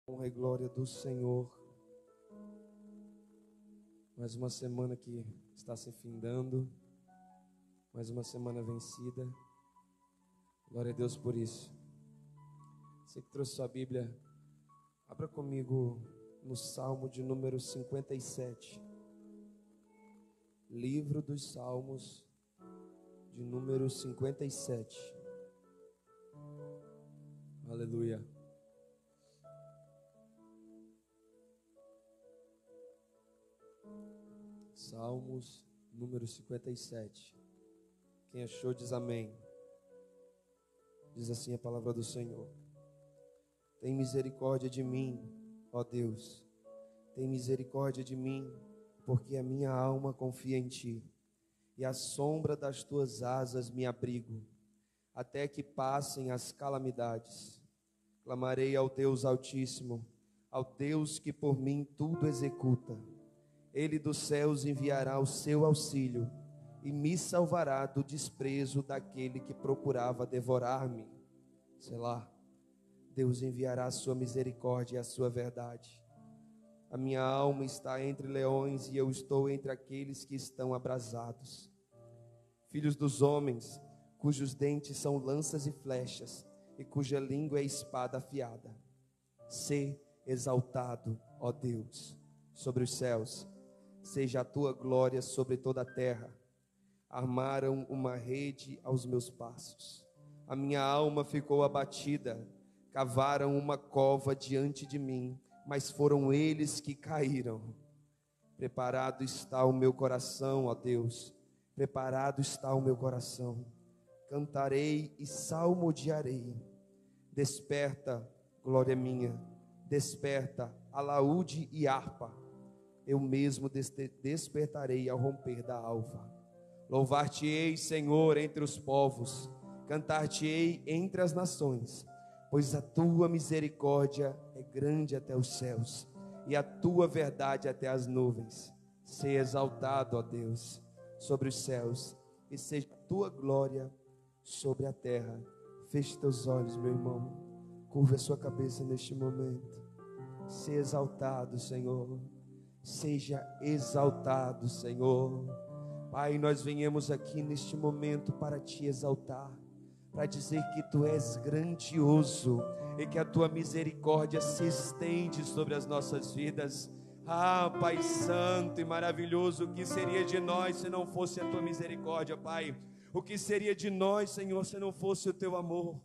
Honra e glória do Senhor. Mais uma semana que está se findando, mais uma semana vencida. Glória a Deus por isso. Você que trouxe sua Bíblia, abra comigo no Salmo de número 57. Livro dos Salmos de número 57. Aleluia. Salmos número 57. Quem achou diz amém. Diz assim a palavra do Senhor: tem misericórdia de mim, ó Deus, tem misericórdia de mim, porque a minha alma confia em Ti, e à sombra das Tuas asas me abrigo, até que passem as calamidades. Clamarei ao Deus Altíssimo, ao Deus que por mim tudo executa. Ele dos céus enviará o seu auxílio e me salvará do desprezo daquele que procurava devorar-me. Selá. Deus enviará a sua misericórdia e a sua verdade. A minha alma está entre leões e eu estou entre aqueles que estão abrasados. Filhos dos homens, cujos dentes são lanças e flechas, e cuja língua é espada afiada. Sê exaltado, ó Deus, sobre os céus. Seja a tua glória sobre toda a terra. Armaram uma rede aos meus passos. A minha alma ficou abatida. Cavaram uma cova diante de mim, mas foram eles que caíram. Preparado está o meu coração, ó Deus. Preparado está o meu coração. Cantarei e salmodiarei. Desperta, glória minha. Desperta, alaúde e harpa. Eu mesmo despertarei ao romper da alva. Louvar-te-ei, Senhor, entre os povos, cantar-te-ei entre as nações, pois a tua misericórdia é grande até os céus, e a tua verdade até as nuvens. Seja exaltado, ó Deus, sobre os céus, e seja a tua glória sobre a terra. Feche teus olhos, meu irmão, curva a sua cabeça neste momento. Seja exaltado, Senhor. Seja exaltado, Senhor. Pai, nós venhamos aqui neste momento para te exaltar, para dizer que tu és grandioso e que a tua misericórdia se estende sobre as nossas vidas. Ah, Pai santo e maravilhoso, o que seria de nós se não fosse a tua misericórdia, Pai? O que seria de nós, Senhor, se não fosse o teu amor?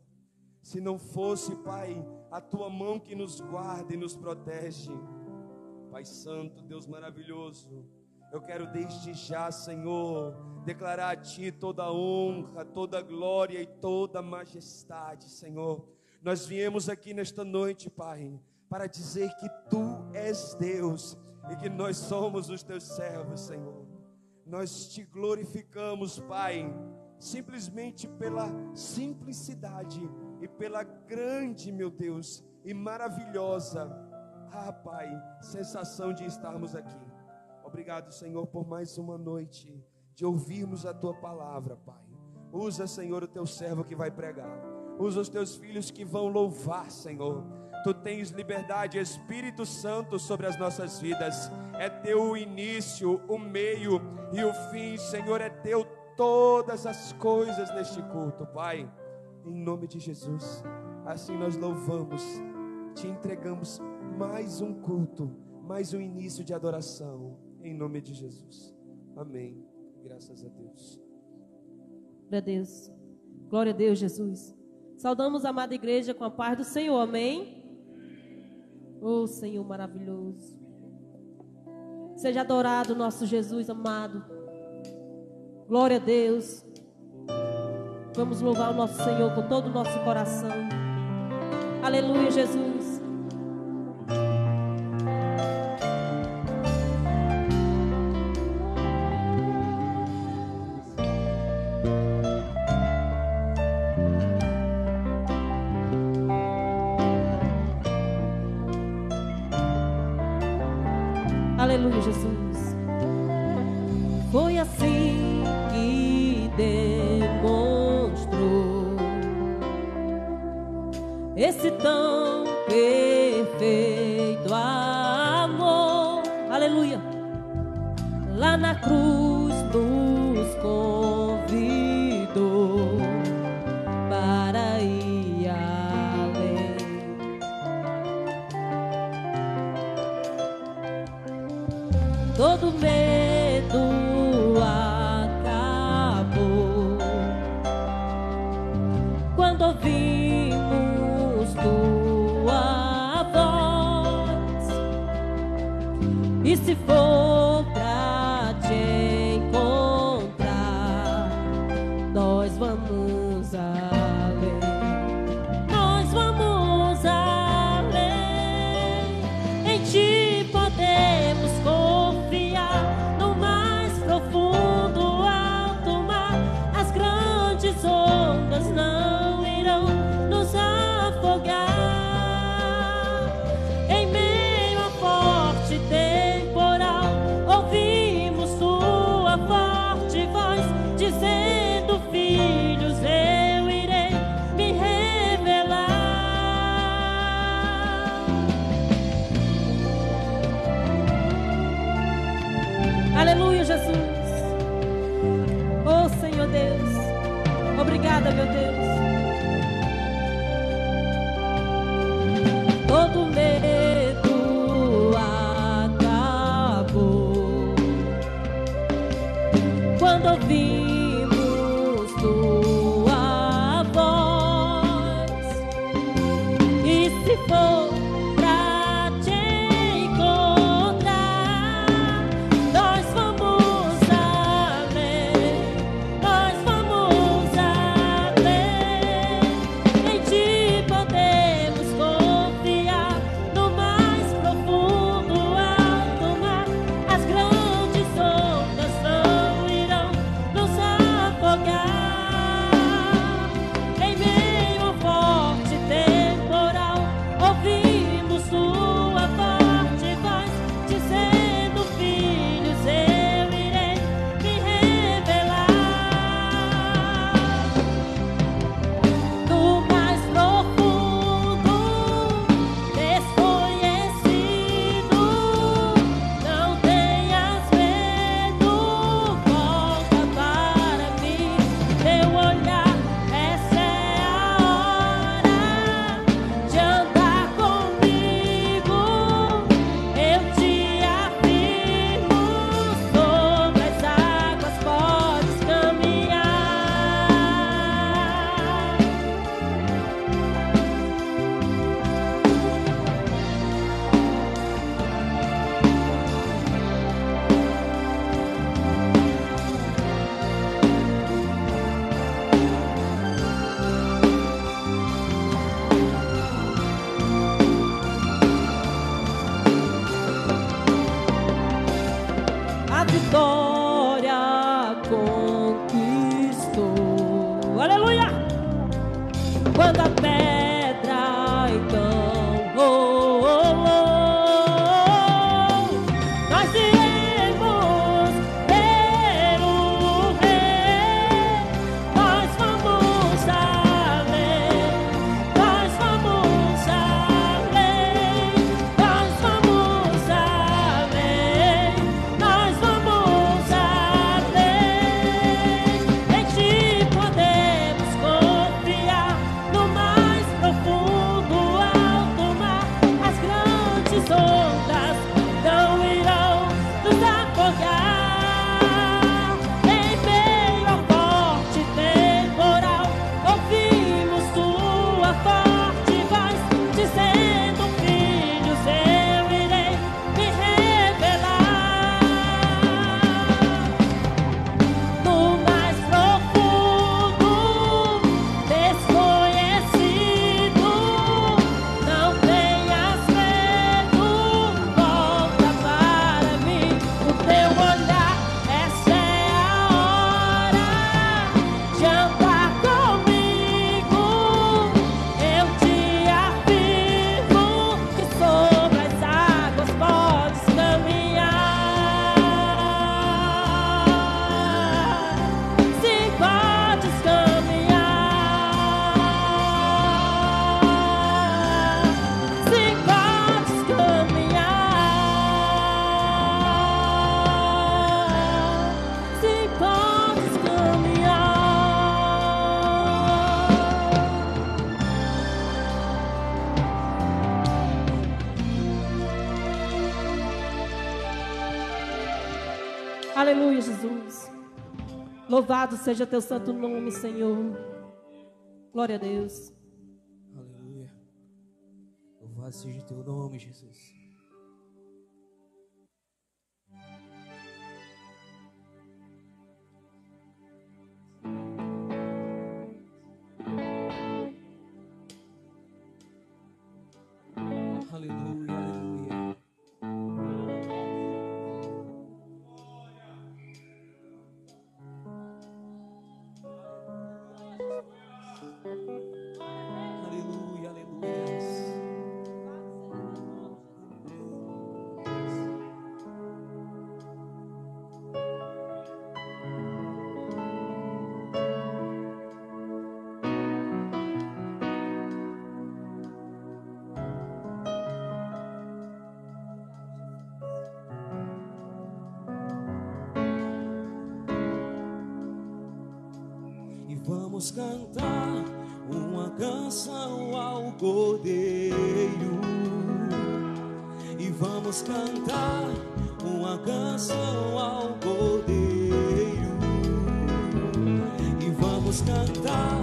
Se não fosse, Pai, a tua mão que nos guarda e nos protege? Pai santo, Deus maravilhoso, eu quero desde já, Senhor, declarar a Ti toda a honra, toda a glória e toda a majestade, Senhor. Nós viemos aqui nesta noite, Pai, para dizer que Tu és Deus e que nós somos os Teus servos, Senhor. Nós Te glorificamos, Pai, simplesmente pela simplicidade e pela grande, meu Deus, e maravilhosa, Pai, sensação de estarmos aqui. Obrigado, Senhor, por mais uma noite de ouvirmos a Tua palavra, Pai. Usa, Senhor, o Teu servo que vai pregar. Usa os Teus filhos que vão louvar, Senhor. Tu tens liberdade, Espírito Santo, sobre as nossas vidas. É Teu o início, o meio e o fim, Senhor, é Teu todas as coisas neste culto, Pai. Em nome de Jesus, assim nós louvamos, Te entregamos mais um culto, mais um início de adoração, em nome de Jesus, amém, graças a Deus. Glória a Deus, glória a Deus, Jesus. Saudamos a amada igreja com a paz do Senhor, amém? Oh Senhor maravilhoso, seja adorado nosso Jesus amado, glória a Deus. Vamos louvar o nosso Senhor com todo o nosso coração, aleluia, Jesus. Aleluia, Jesus. Foi assim que demonstrou esse tão perfeito lá na cruz nos convidou para ir além. Todo medo acabou quando ouvimos tua voz. E se for pra te encontrar, nós vamos além. Nós vamos além. Em ti podemos confiar no mais profundo alto mar. As grandes ondas não irão nos afogar. Em meio a forte temporal, ouvimos tua forte voz dizendo: filhos, eu irei me revelar. Aleluia, Jesus. Oh, Senhor Deus, obrigada, meu Deus. Todo medo acabou quando ouvimos tua voz. E se for pra te encontrar, nós vamos além. Nós vamos além. Em ti podemos confiar no mais profundo alto mar. As grandes ondas não irão nos afogar. Em meio a forte temporal, ouvimos tua forte voz dizendo: filhos, eu irei me revelar. No mais profundo, desconhecido, não tenhas medo, volta para mim, teu olhar, essa é a hora de andar comigo. Eu te afirmo, sobre as águas podes caminhar. A vitória conquistou. Aleluia! Quando a pedra então nós iremos ver o rei. Nós vamos além. Nós vamos além. Nós vamos além. Nós vamos além. Em ti podemos confiar no mais profundo alto mar. As grandes ondas não irão nos afogar. Em meio a forte temporal, ouvimos tua forte voz dizendo: filhos, eu irei me revelar. No mais profundo, desconhecido, não tenhas medo, Aleluia, Jesus. Louvado seja teu santo nome, Senhor. Glória a Deus. Aleluia. Louvado seja teu nome, Jesus. Aleluia, aleluia. Aleluia, aleluia. E vamos cantar uma canção ao Cordeiro. E vamos cantar uma canção ao Cordeiro. E vamos cantar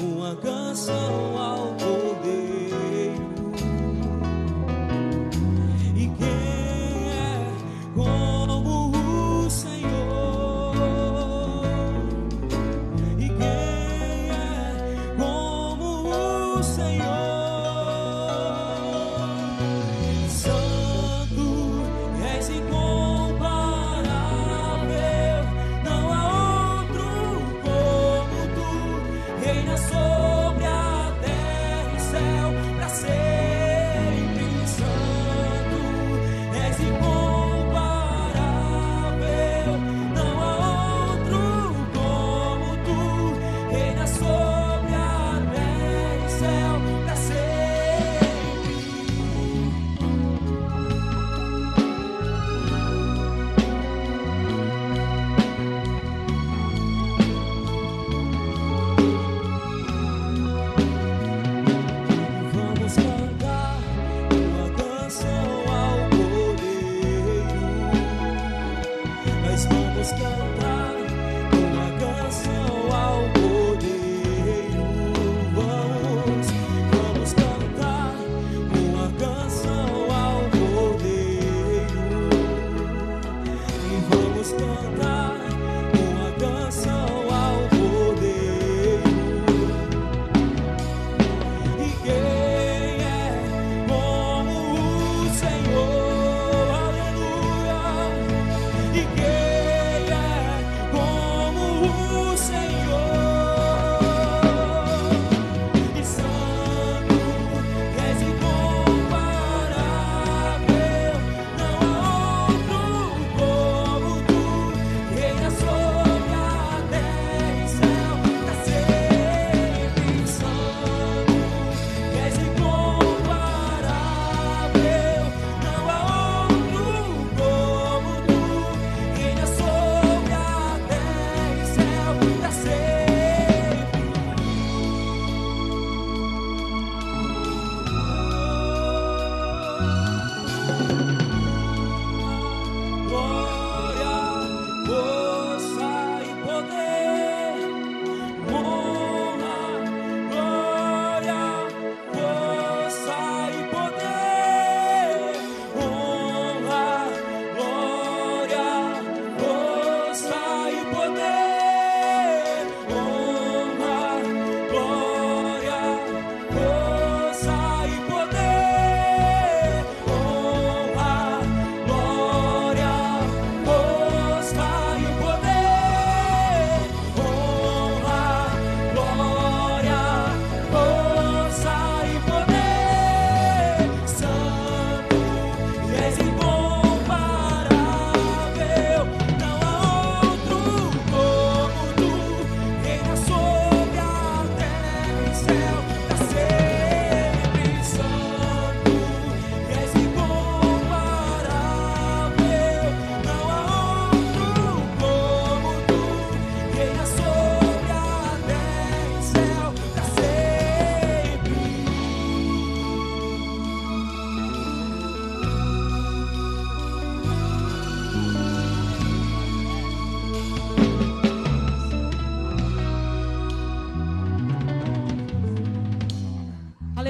uma canção ao Cordeiro. E quem é como o Senhor? E quem é como o Senhor? Santo, és incomparável, não há outro como tu, reina sobre a terra.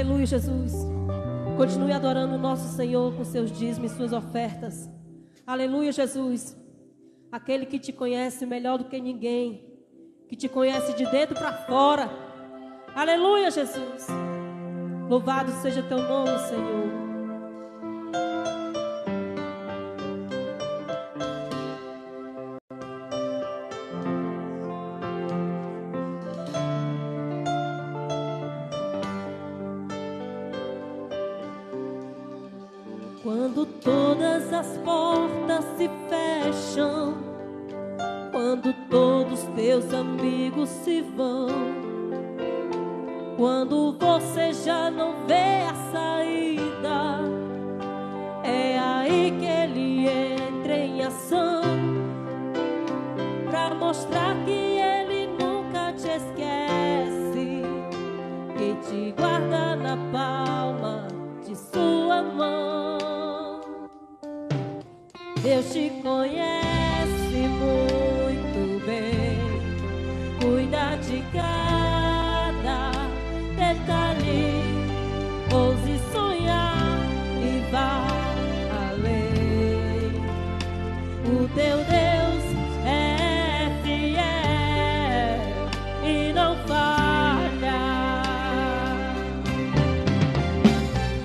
Aleluia, Jesus. Continue adorando o nosso Senhor com seus dízimos e suas ofertas. Aleluia, Jesus. Aquele que te conhece melhor do que ninguém, que te conhece de dentro para fora. Aleluia, Jesus. Louvado seja teu nome, Senhor. Quando todas as portas se fecham, quando todos teus amigos se vão, quando você já não vê a saída, é aí que Ele entra em ação, pra mostrar que Ele nunca te esquece, que te guarda na palma de sua mão. Deus te conhece muito bem, cuida de cada detalhe, ouse sonhar e vá além. O teu Deus é fiel e não falha.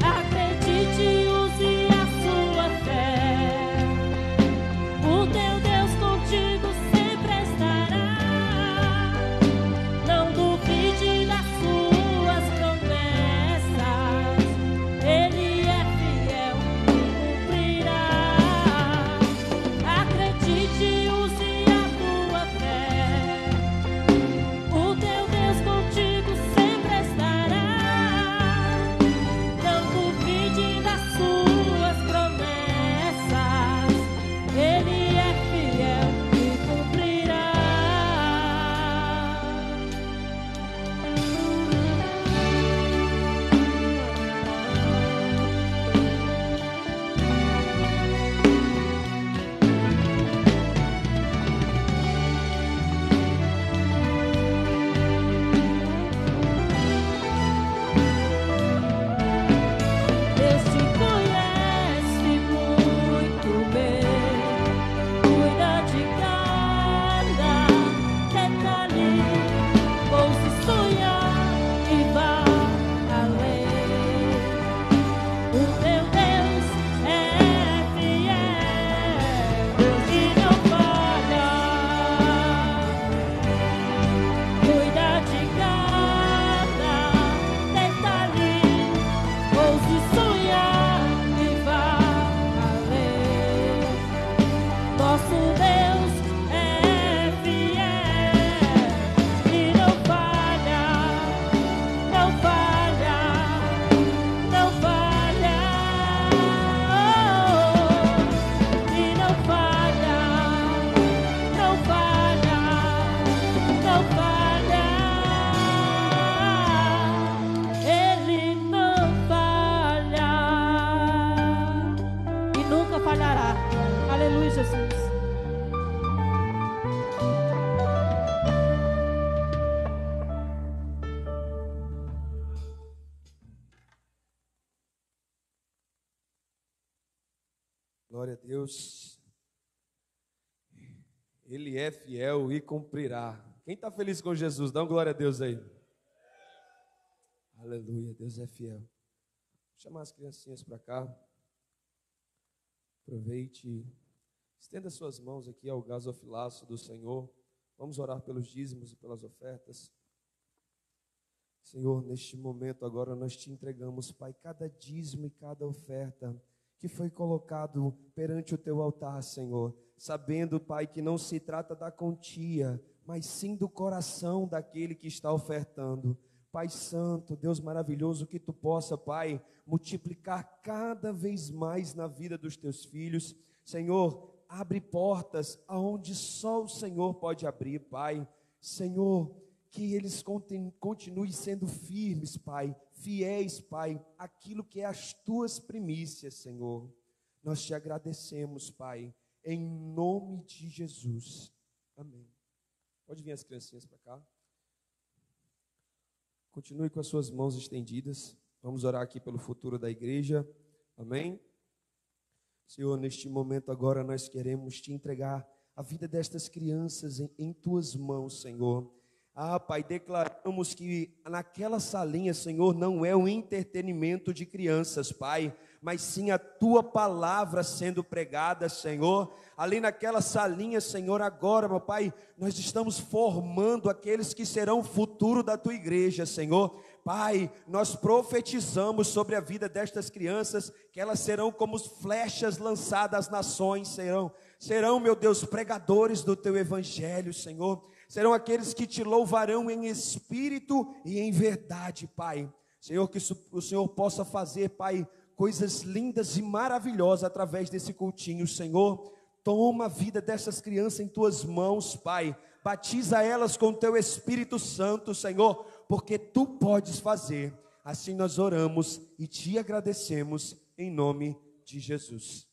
Acredite, use a sua fé. O teu Deus contigo sempre estará. Não duvide das suas promessas. Ele é fiel e cumprirá. Acredite, use a tua fé. O teu Deus contigo sempre estará. Não duvide das suas promessas. Ele é fiel e cumprirá. Deus te conhece muito bem, cuida de cada detalhe, ouse sonhar e vá além. O teu Deus é fiel e não falha. Cuida de cada detalhe, ouse sonhar e vá além. Nosso Deus é fiel e não falha, não falha, não falha. E não falha, não falha, não falha. Ele não falha e nunca falhará. Aleluia, Jesus. Glória a Deus. Ele é fiel e cumprirá. Quem está feliz com Jesus, dá uma glória a Deus aí. Aleluia, Deus é fiel. Vou chamar as criancinhas para cá. Aproveite, estenda suas mãos aqui ao gasofilaço do Senhor. Vamos orar pelos dízimos e pelas ofertas. Senhor, neste momento agora nós te entregamos, Pai, cada dízimo e cada oferta que foi colocado perante o teu altar, Senhor, sabendo, Pai, que não se trata da quantia, mas sim do coração daquele que está ofertando. Pai Santo, Deus maravilhoso, que tu possa, Pai, multiplicar cada vez mais na vida dos teus filhos. Senhor, abre portas aonde só o Senhor pode abrir, Pai. Senhor, que eles continuem sendo firmes, Pai, fiéis, Pai, aquilo que é as tuas primícias, Senhor. Nós te agradecemos, Pai, em nome de Jesus. Amém. Pode vir as criancinhas para cá. Continue com as suas mãos estendidas. Vamos orar aqui pelo futuro da igreja. Amém? Senhor, neste momento agora nós queremos te entregar a vida destas crianças em tuas mãos, Senhor. Pai, declaramos que naquela salinha, Senhor, não é um entretenimento de crianças, Pai, mas sim a tua palavra sendo pregada, Senhor. Ali naquela salinha, Senhor, agora, meu Pai, nós estamos formando aqueles que serão o futuro da tua igreja, Senhor. Pai, nós profetizamos sobre a vida destas crianças, que elas serão como flechas lançadas às nações, serão, meu Deus, pregadores do teu evangelho, Senhor. Serão aqueles que te louvarão em espírito e em verdade, Pai. Senhor, que o Senhor possa fazer, Pai, coisas lindas e maravilhosas através desse cultinho, Senhor. Toma a vida dessas crianças em tuas mãos, Pai. Batiza elas com o teu Espírito Santo, Senhor, porque tu podes fazer. Assim nós oramos e te agradecemos em nome de Jesus.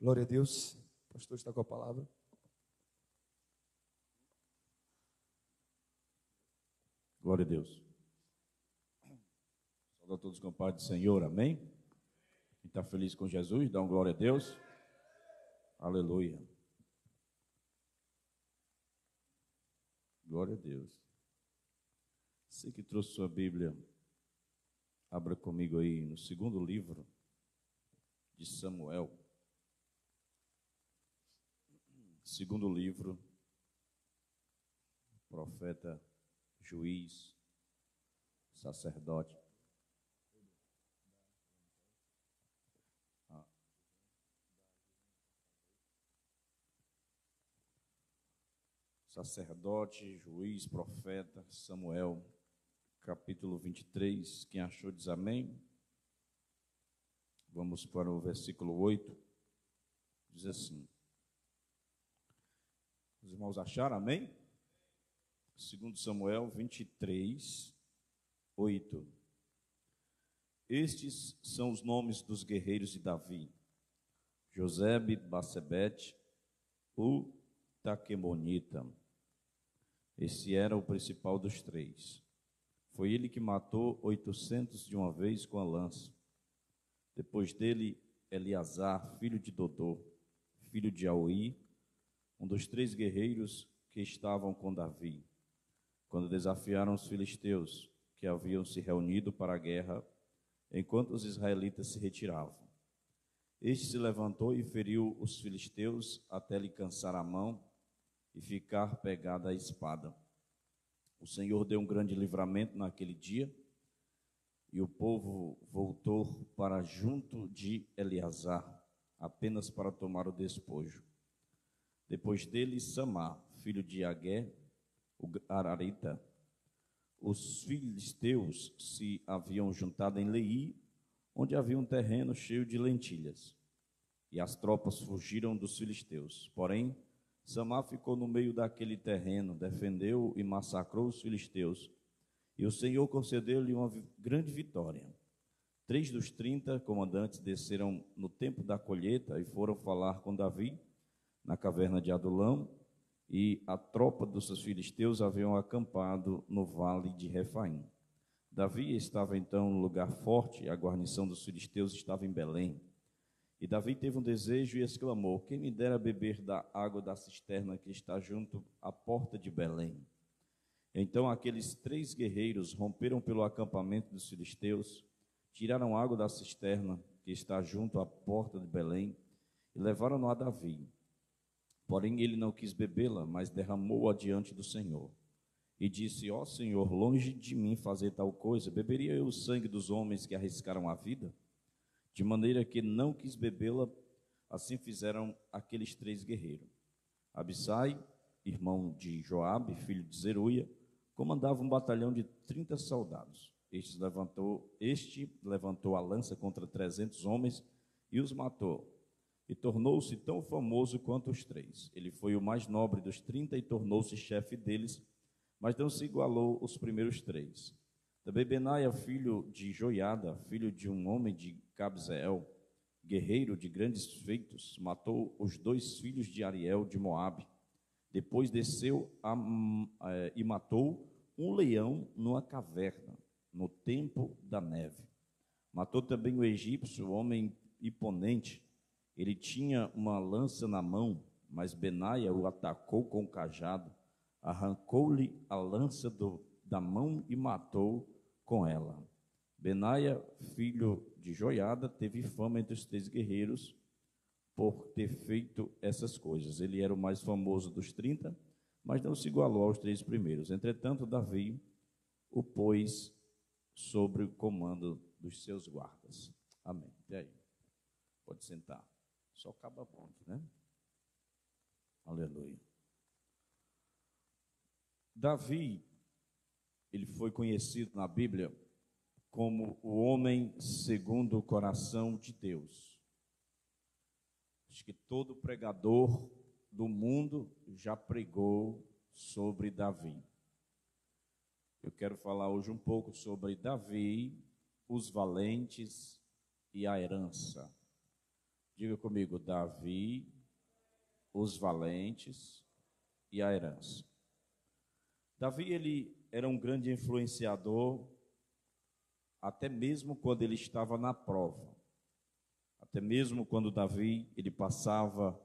Glória a Deus. O pastor está com a palavra. Glória a Deus. Saúde a todos com a paz do Senhor, amém? Quem está feliz com Jesus, dá um glória a Deus. Aleluia. Glória a Deus. Você que trouxe sua Bíblia, abra comigo aí no segundo livro de Samuel. Segundo livro, profeta, juiz, sacerdote. Sacerdote, juiz, profeta, Samuel, capítulo 23. Quem achou diz amém. Vamos para o versículo 8. Diz assim: os irmãos acharam, amém? Segundo Samuel 23, 8. Estes são os nomes dos guerreiros de Davi: Josebe, Basebete, o Taquemonita. Esse era o principal dos três. Foi ele que matou 800 de uma vez com a lança. Depois dele, Eleazar, filho de Dodô, filho de Aui, um dos três guerreiros que estavam com Davi, quando desafiaram os filisteus, que haviam se reunido para a guerra, enquanto os israelitas se retiravam. Este se levantou e feriu os filisteus até lhe cansar a mão e ficar pegado à espada. O Senhor deu um grande livramento naquele dia, e o povo voltou para junto de Eleazar, apenas para tomar o despojo. Depois dele, Samá, filho de Agué, o Ararita. Os filisteus se haviam juntado em Leí, onde havia um terreno cheio de lentilhas, e as tropas fugiram dos filisteus. Porém, Samá ficou no meio daquele terreno, defendeu e massacrou os filisteus, e o Senhor concedeu-lhe uma grande vitória. 3 dos 30 comandantes desceram no tempo da colheita e foram falar com Davi na caverna de Adulão, e a tropa dos filisteus haviam acampado no vale de Refaim. Davi estava então no lugar forte, e a guarnição dos filisteus estava em Belém. E Davi teve um desejo e exclamou: quem me dera beber da água da cisterna que está junto à porta de Belém. Então aqueles 3 guerreiros romperam pelo acampamento dos filisteus, tiraram água da cisterna que está junto à porta de Belém e levaram-no a Davi. Porém ele não quis bebê-la, mas derramou-a diante do Senhor. E disse: ó Senhor, longe de mim fazer tal coisa, beberia eu o sangue dos homens que arriscaram a vida? De maneira que não quis bebê-la. Assim fizeram aqueles 3 guerreiros. Abissai, irmão de Joabe, filho de Zeruia, comandava um batalhão de 30 soldados. Este levantou a lança contra 300 homens e os matou. E tornou-se tão famoso quanto os 3. Ele foi o mais nobre dos 30 e tornou-se chefe deles, mas não se igualou os primeiros 3. Também Benaia, filho de Joiada, filho de um homem de Cabzeel, guerreiro de grandes feitos, matou os 2 filhos de Ariel de Moabe. Depois desceu e matou um leão numa caverna, no tempo da neve. Matou também o egípcio, homem imponente. Ele tinha uma lança na mão, mas Benaia o atacou com o cajado, arrancou-lhe a lança da mão e matou com ela. Benaia, filho de Joiada, teve fama entre os 3 guerreiros por ter feito essas coisas. Ele era o mais famoso dos 30, mas não se igualou aos 3 primeiros. Entretanto, Davi o pôs sobre o comando dos seus guardas. Amém. E aí? Pode sentar. Só acaba ponto, né? Aleluia. Davi, ele foi conhecido na Bíblia como o homem segundo o coração de Deus. Acho que todo pregador do mundo já pregou sobre Davi. Eu quero falar hoje um pouco sobre Davi, os valentes e a herança. Diga comigo, Davi, os valentes e a herança. Davi, ele era um grande influenciador, até mesmo quando ele estava na prova. Até mesmo quando Davi, ele passava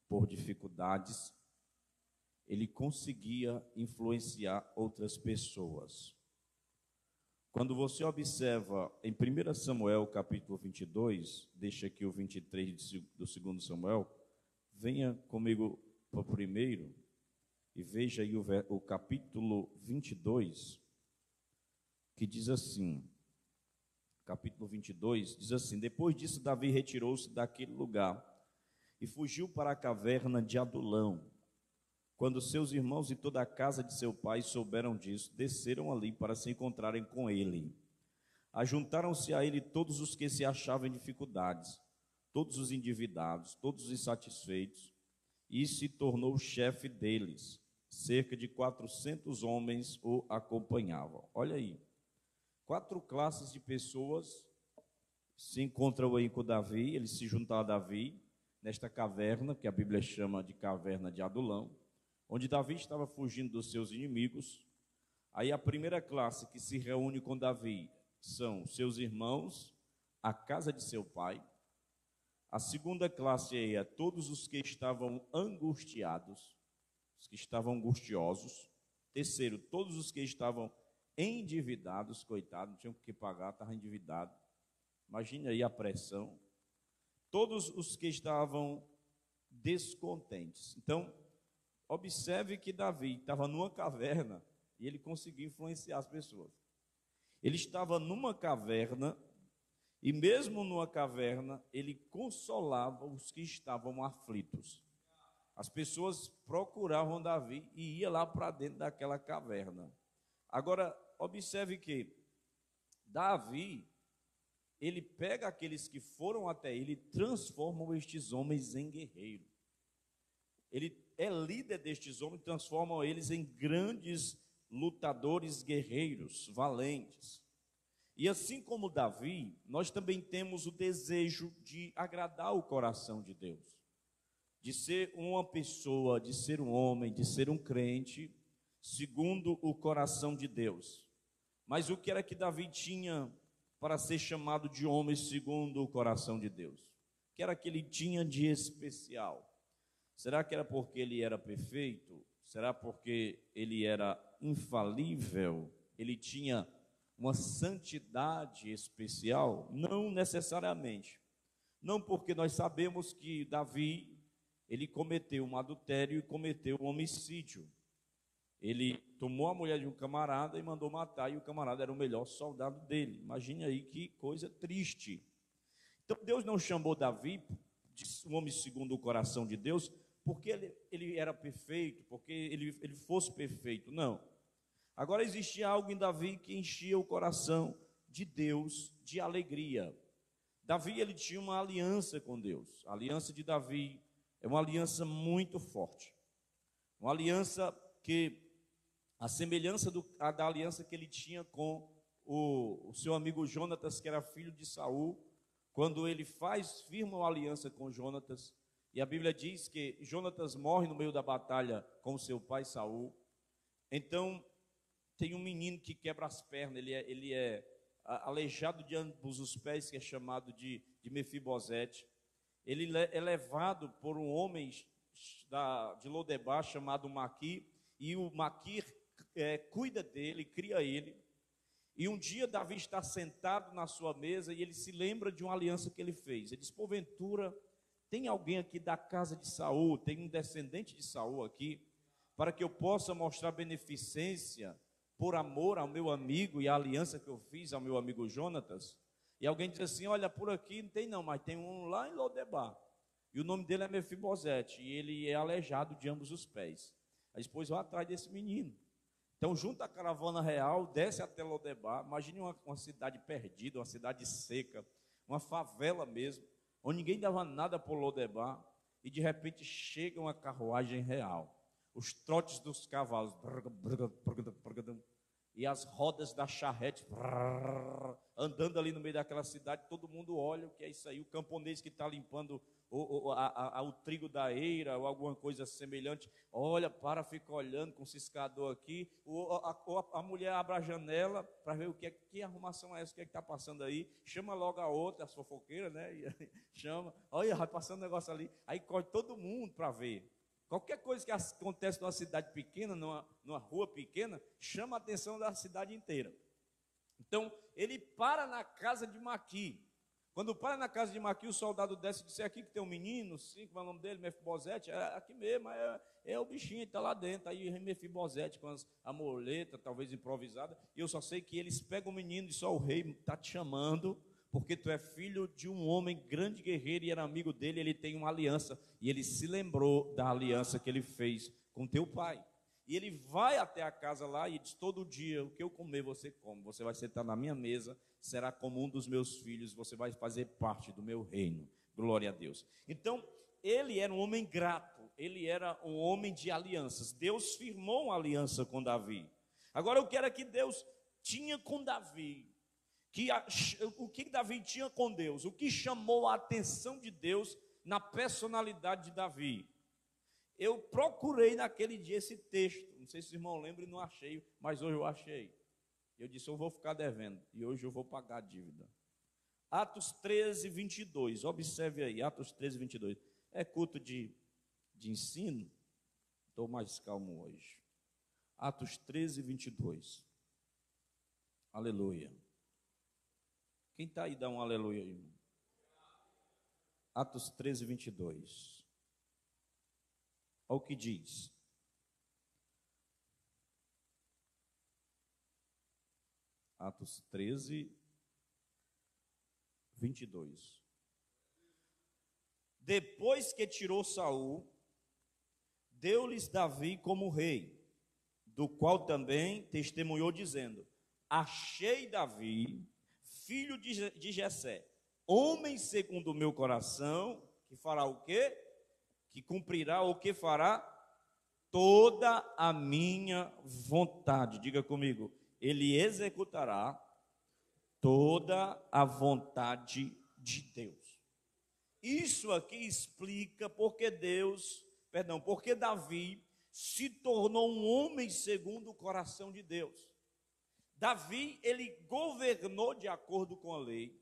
por dificuldades, ele conseguia influenciar outras pessoas. Quando você observa em 1 Samuel, capítulo 22, deixa aqui o 23 do 2 Samuel, venha comigo para o primeiro e veja aí o capítulo 22, que diz assim, capítulo 22, diz assim: depois disso Davi retirou-se daquele lugar e fugiu para a caverna de Adulão. Quando seus irmãos e toda a casa de seu pai souberam disso, desceram ali para se encontrarem com ele. Ajuntaram-se a ele todos os que se achavam em dificuldades, todos os endividados, todos os insatisfeitos, e se tornou chefe deles. Cerca de 400 homens o acompanhavam. Olha aí, 4 classes de pessoas se encontram aí com Davi, eles se juntaram a Davi nesta caverna, que a Bíblia chama de caverna de Adulão, onde Davi estava fugindo dos seus inimigos. Aí a primeira classe que se reúne com Davi são seus irmãos, a casa de seu pai. A segunda classe aí é todos os que estavam angustiados, os que estavam angustiosos. Terceiro, todos os que estavam endividados, coitado, não tinham o que pagar, estavam endividados. Imagine aí a pressão. Todos os que estavam descontentes. Então, observe que Davi estava numa caverna e ele conseguiu influenciar as pessoas. Ele estava numa caverna e mesmo numa caverna ele consolava os que estavam aflitos. As pessoas procuravam Davi e ia lá para dentro daquela caverna. Agora, observe que Davi, ele pega aqueles que foram até ele e transforma estes homens em guerreiros. Ele é líder destes homens, transforma eles em grandes lutadores guerreiros, valentes. E assim como Davi, nós também temos o desejo de agradar o coração de Deus, de ser uma pessoa, de ser um homem, de ser um crente, segundo o coração de Deus. Mas o que era que Davi tinha para ser chamado de homem segundo o coração de Deus? O que era que ele tinha de especial? Será que era porque ele era perfeito? Será porque ele era infalível? Ele tinha uma santidade especial? Não necessariamente. Não, porque nós sabemos que Davi, ele cometeu um adultério e cometeu um homicídio. Ele tomou a mulher de um camarada e mandou matar, e o camarada era o melhor soldado dele. Imagine aí que coisa triste. Então Deus não chamou Davi de um homem segundo o coração de Deus, porque ele era perfeito, porque ele fosse perfeito, não. Agora existia algo em Davi que enchia o coração de Deus de alegria. Davi, ele tinha uma aliança com Deus. A aliança de Davi é uma aliança muito forte, uma aliança que, a semelhança da aliança que ele tinha com o seu amigo Jonatas, que era filho de Saul, quando ele firma uma aliança com Jonatas, e a Bíblia diz que Jonatas morre no meio da batalha com seu pai Saul. Então, tem um menino que quebra as pernas, ele é aleijado de ambos os pés, que é chamado de Mefibosete. Ele é levado por um homem de Lodebar chamado Maquir, e o Maquir cuida dele, cria ele. E um dia Davi está sentado na sua mesa e ele se lembra de uma aliança que ele fez. Ele diz: porventura, tem alguém aqui da casa de Saul, tem um descendente de Saul aqui, para que eu possa mostrar beneficência por amor ao meu amigo e à aliança que eu fiz ao meu amigo Jonatas? E alguém diz assim: olha, por aqui não tem não, mas tem um lá em Lodebar, e o nome dele é Mefibosete, e ele é aleijado de ambos os pés. Aí depois vai atrás desse menino. Então junta a caravana real, desce até Lodebar. Imagine uma cidade perdida, uma cidade seca, uma favela mesmo, onde ninguém dava nada por Lodebar, e de repente chega uma carruagem real, os trotes dos cavalos, e as rodas da charrete andando ali no meio daquela cidade. Todo mundo olha: o que é isso aí? O camponês que está limpando o trigo da eira ou alguma coisa semelhante, olha, fica olhando com o ciscador aqui. A mulher abre a janela para ver que arrumação é essa, o que está passando aí. Chama logo a outra, as fofoqueiras, né? E chama: olha, vai passando um negócio ali. Aí corre todo mundo para ver. Qualquer coisa que acontece numa cidade pequena, numa rua pequena, chama a atenção da cidade inteira. Então, ele para na casa de Maquir. Quando para na casa de Maquir, o soldado desce e diz: é aqui que tem um menino, sim, como é o nome dele? Mefibosete. É aqui mesmo, é o bichinho, está lá dentro. Aí Mefibosete com as amuletas, talvez improvisada. E eu só sei que eles pegam o menino e só: o rei está te chamando, porque tu é filho de um homem grande guerreiro e era amigo dele, ele tem uma aliança. E ele se lembrou da aliança que ele fez com teu pai. E ele vai até a casa lá e diz: todo dia o que eu comer você come, você vai sentar na minha mesa, será como um dos meus filhos, você vai fazer parte do meu reino. Glória a Deus. Então, ele era um homem grato, ele era um homem de alianças. Deus firmou uma aliança com Davi. Agora, o que era que Deus tinha com Davi? O que Davi tinha com Deus? O que chamou a atenção de Deus na personalidade de Davi? Eu procurei naquele dia esse texto, não sei se os irmãos lembram e não achei, mas hoje eu achei. Eu disse: eu vou ficar devendo, e hoje eu vou pagar a dívida. Atos 13, 22, observe aí, Atos 13, 22. É culto de ensino? Estou mais calmo hoje. Atos 13, 22. Aleluia. Quem está aí, dá um aleluia aí. Atos 13, 22. Olha o que diz. Atos 13, 22. Depois que tirou Saul, deu-lhes Davi como rei, do qual também testemunhou dizendo: achei Davi, filho de Jessé, homem segundo o meu coração, que fará o quê? Que cumprirá o que fará? Toda a minha vontade. Diga comigo: ele executará toda a vontade de Deus. Isso aqui explica porque Davi se tornou um homem segundo o coração de Deus. Davi, ele governou de acordo com a lei.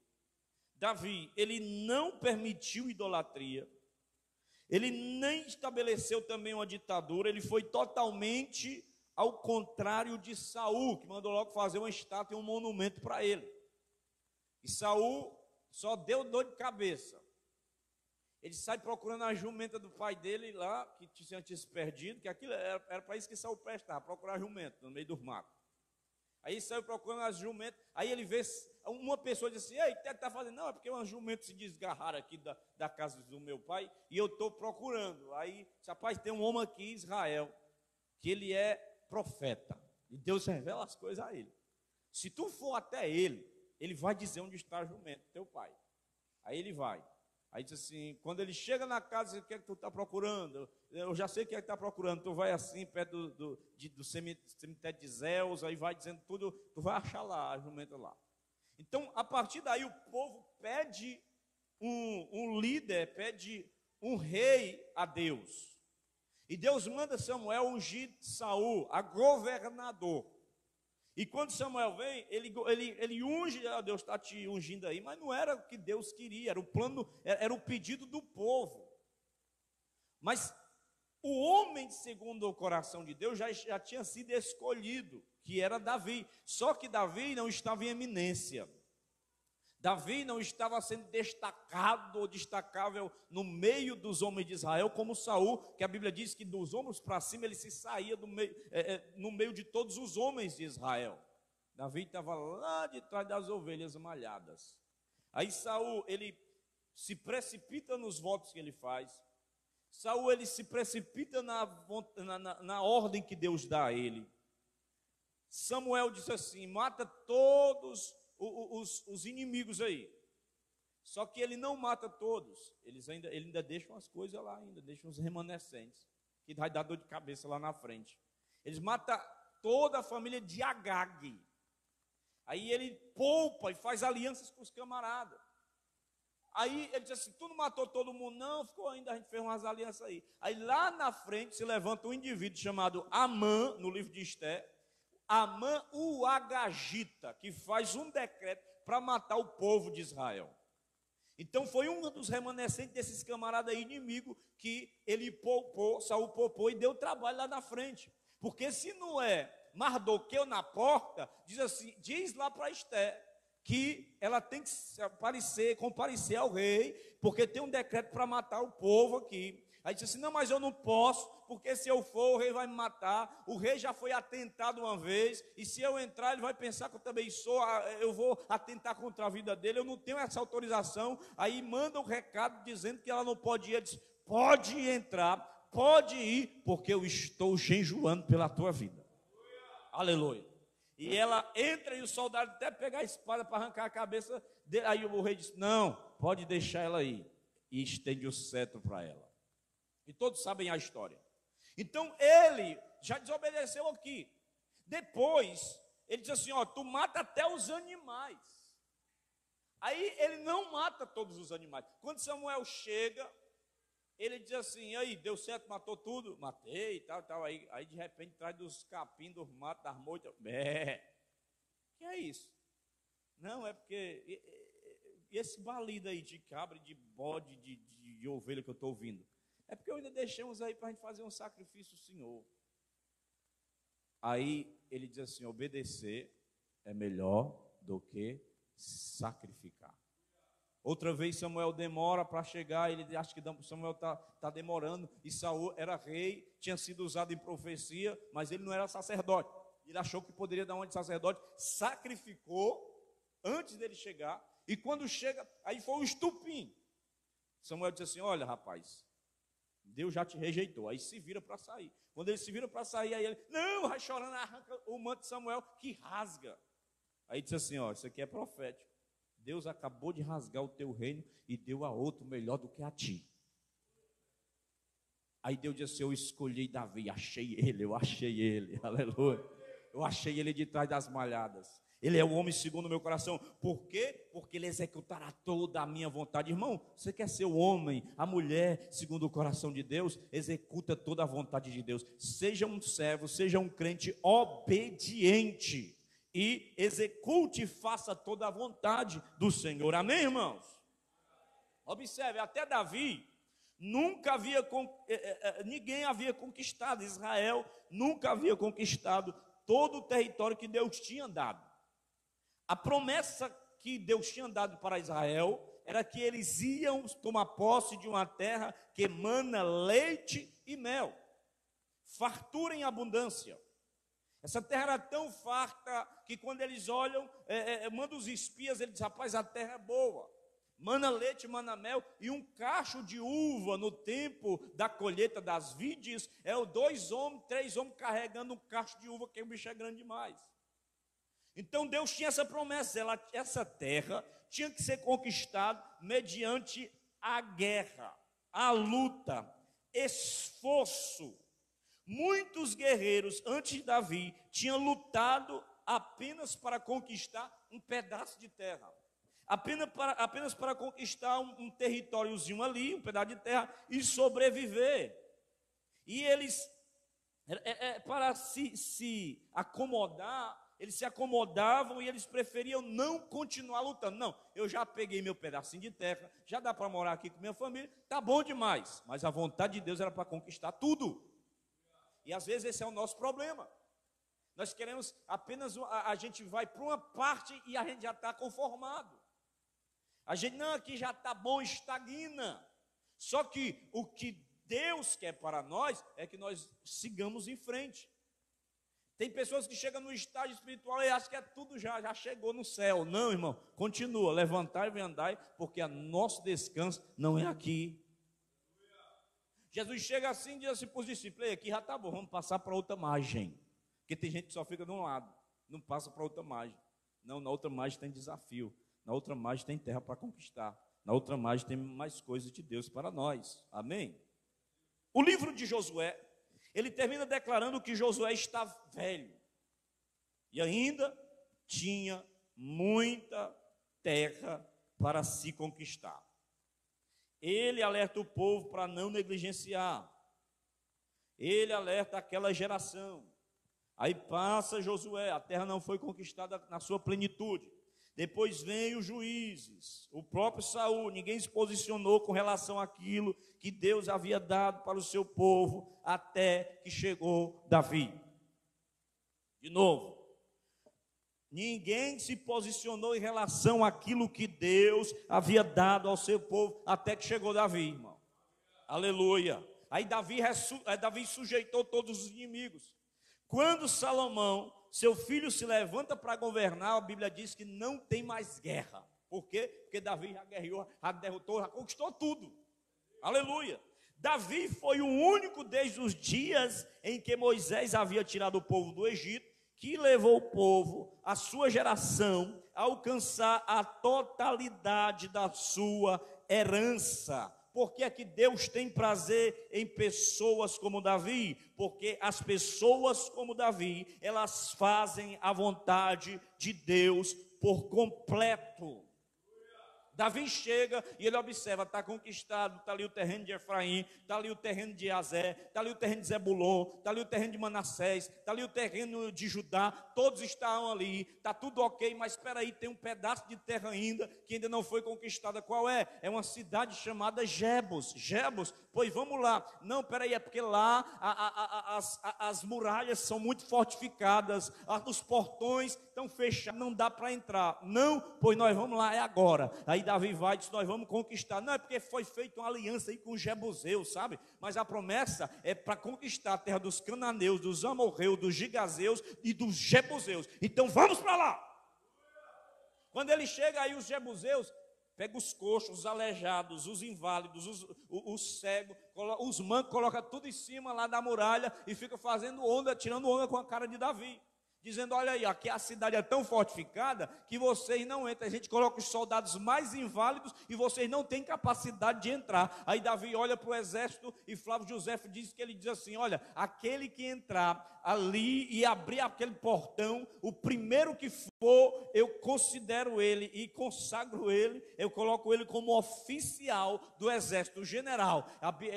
Davi, ele não permitiu idolatria. Ele nem estabeleceu também uma ditadura. Ele foi totalmente ao contrário de Saul, que mandou logo fazer uma estátua e um monumento para ele. E Saul só deu dor de cabeça. Ele sai procurando a jumenta do pai dele lá, que tinha se perdido, que aquilo era para isso que Saul prestava, procurar jumento no meio dos matos. Aí saiu procurando as jumentas, aí ele vê uma pessoa e diz assim: ei, o que está fazendo? Não, é porque umas jumentas se desgarraram aqui da casa do meu pai, e eu estou procurando. Aí, rapaz, tem um homem aqui em Israel, que ele é profeta, e Deus revela as coisas a ele. Se tu for até ele, ele vai dizer onde está a jumenta, teu pai. Aí ele vai. Aí diz assim, quando ele chega na casa, diz: o que é que tu está procurando? Eu já sei o que é que está procurando. Tu vai assim, perto do cemitério de Zeus, aí vai dizendo tudo, tu vai achar lá a jumenta lá. Então, a partir daí, o povo pede um líder, pede um rei a Deus. E Deus manda Samuel ungir Saul a governador. E quando Samuel vem, ele unge, Deus está te ungindo aí, mas não era o que Deus queria, era o plano, era o pedido do povo. Mas o homem segundo o coração de Deus já tinha sido escolhido, que era Davi. Só que Davi não estava em eminência. Davi não estava sendo destacado ou destacável no meio dos homens de Israel, como Saul, que a Bíblia diz que dos ombros para cima ele se saía no meio de todos os homens de Israel. Davi estava lá de trás das ovelhas malhadas. Aí Saul, ele se precipita nos votos que ele faz. Saul, ele se precipita na ordem que Deus dá a ele. Samuel disse assim: mata todos os inimigos aí. Só que ele não mata todos. Ele ainda deixa umas coisas lá, ainda deixa uns remanescentes, que vai dar dor de cabeça lá na frente. Eles matam toda a família de Agag. Aí ele poupa e faz alianças com os camaradas. Aí ele diz assim: tu não matou todo mundo? Não, ficou ainda, a gente fez umas alianças aí. Aí lá na frente se levanta um indivíduo chamado Amã, no livro de Esté. Amã o Agagita, que faz um decreto para matar o povo de Israel. Então foi um dos remanescentes desses camaradas inimigos que ele poupou, Saul poupou e deu trabalho lá na frente. Porque se não é Mardoqueu na porta, diz lá para Esté que ela tem que comparecer ao rei, porque tem um decreto para matar o povo aqui. Aí disse assim: não, mas eu não posso, porque se eu for, o rei vai me matar. O rei já foi atentado uma vez, e se eu entrar, ele vai pensar que eu também eu vou atentar contra a vida dele. Eu não tenho essa autorização. Aí manda um recado dizendo que ela não pode ir. Ele diz: pode entrar, pode ir, porque eu estou jejuando pela tua vida. Aleluia. E ela entra e o soldado até pegar a espada para arrancar a cabeça dele. Aí o rei diz: não, pode deixar ela aí. E estende o cetro para ela. E todos sabem a história. Então ele já desobedeceu aqui. Depois, ele diz assim: ó, tu mata até os animais. Aí ele não mata todos os animais. Quando Samuel chega, ele diz assim: aí, deu certo, matou tudo? Matei e tal. Aí de repente traz dos capim, dos matos, das moitas. Que é isso? Não, é porque e esse balido aí de cabra, de bode, de ovelha que eu estou ouvindo? É porque eu ainda deixei uns aí para a gente fazer um sacrifício ao Senhor. Aí ele diz assim: obedecer é melhor do que sacrificar. Outra vez Samuel demora para chegar, ele acha que Samuel está demorando, e Saul era rei, tinha sido usado em profecia, mas ele não era sacerdote. Ele achou que poderia dar uma de sacerdote, sacrificou antes dele chegar, e quando chega, aí foi um estupim. Samuel disse assim: olha, rapaz, Deus já te rejeitou. Aí se vira para sair. Quando ele se vira para sair, aí ele, não, vai chorando, arranca o manto de Samuel, que rasga. Aí disse assim: ó, isso aqui é profético. Deus acabou de rasgar o teu reino e deu a outro melhor do que a ti. Aí Deus disse assim: eu escolhi Davi, eu achei ele, aleluia. Eu achei ele de trás das malhadas. Ele é o homem segundo o meu coração. Por quê? Porque ele executará toda a minha vontade. Irmão, você quer ser o homem, a mulher segundo o coração de Deus? Executa toda a vontade de Deus. Seja um servo, seja um crente obediente. E execute e faça toda a vontade do Senhor. Amém, irmãos? Observe, até Davi ninguém havia conquistado. Israel nunca havia conquistado todo o território que Deus tinha dado. A promessa que Deus tinha dado para Israel era que eles iam tomar posse de uma terra que emana leite e mel, fartura em abundância. Essa terra era tão farta que quando eles olham, manda os espias, ele diz: rapaz, a terra é boa, mana leite, mana mel, e um cacho de uva no tempo da colheita das vides, 2 homens, 3 homens carregando um cacho de uva, que o bicho é grande demais. Então Deus tinha essa promessa, essa terra tinha que ser conquistada mediante a guerra, a luta, esforço. Muitos guerreiros antes de Davi tinham lutado apenas para conquistar um pedaço de terra, apenas para conquistar um territóriozinho ali, um pedaço de terra, e sobreviver. E eles, para se acomodar, eles se acomodavam e eles preferiam não continuar lutando. Não, eu já peguei meu pedacinho de terra, já dá para morar aqui com minha família, tá bom demais. Mas a vontade de Deus era para conquistar tudo. E às vezes esse é o nosso problema. Nós queremos apenas, a gente vai para uma parte e a gente já está conformado. A gente, não, aqui já está bom, estagna. Só que o que Deus quer para nós é que nós sigamos em frente. Tem pessoas que chegam no estágio espiritual e acham que é tudo já chegou no céu. Não, irmão, continua, levantai e andai, porque o nosso descanso não é aqui. Jesus chega assim e diz assim para os discípulos: aqui já está bom, vamos passar para outra margem. Porque tem gente que só fica de um lado, não passa para outra margem. Não, na outra margem tem desafio, na outra margem tem terra para conquistar, na outra margem tem mais coisas de Deus para nós. Amém? O livro de Josué, ele termina declarando que Josué está velho e ainda tinha muita terra para se conquistar. Ele alerta o povo para não negligenciar. Ele alerta aquela geração. Aí passa Josué, a terra não foi conquistada na sua plenitude. Depois vem os juízes, o próprio Saul, ninguém se posicionou com relação àquilo que Deus havia dado para o seu povo, até que chegou Davi. De novo, ninguém se posicionou em relação àquilo que Deus havia dado ao seu povo, até que chegou Davi, irmão. Aleluia. Aí Davi sujeitou todos os inimigos. Quando Salomão, seu filho, se levanta para governar, a Bíblia diz que não tem mais guerra. Por quê? Porque Davi já guerreou, já derrotou, já conquistou tudo. Aleluia. Davi foi o único desde os dias em que Moisés havia tirado o povo do Egito, que levou o povo, a sua geração, a alcançar a totalidade da sua herança. Por que é que Deus tem prazer em pessoas como Davi? Porque as pessoas como Davi, elas fazem a vontade de Deus por completo. Davi chega e ele observa, está conquistado, está ali o terreno de Efraim, está ali o terreno de Azé, está ali o terreno de Zebulon, está ali o terreno de Manassés, está ali o terreno de Judá, todos estão ali, está tudo ok, mas espera aí, tem um pedaço de terra ainda, que ainda não foi conquistada. Qual é? É uma cidade chamada Jebus. Jebus, pois vamos lá. Não, espera aí, é porque lá as muralhas são muito fortificadas, os portões estão fechados, não dá para entrar. Não, pois nós vamos lá, é agora. Aí Davi vai e diz, nós vamos conquistar. Não é porque foi feita uma aliança aí com os jebuseus, sabe? Mas a promessa é para conquistar a terra dos cananeus, dos amorreus, dos gigazeus e dos jebuseus. Então vamos para lá. Quando ele chega aí, os jebuseus pegam os coxos, os aleijados, os inválidos, os cegos, os mancos, coloca tudo em cima lá da muralha e fica fazendo onda, tirando onda com a cara de Davi. Dizendo, olha aí, aqui a cidade é tão fortificada que vocês não entram. A gente coloca os soldados mais inválidos e vocês não têm capacidade de entrar. Aí Davi olha para o exército e Flávio José diz que ele diz assim, olha, aquele que entrar ali e abrir aquele portão, o primeiro que for, eu considero ele e consagro ele, eu coloco ele como oficial do exército, general.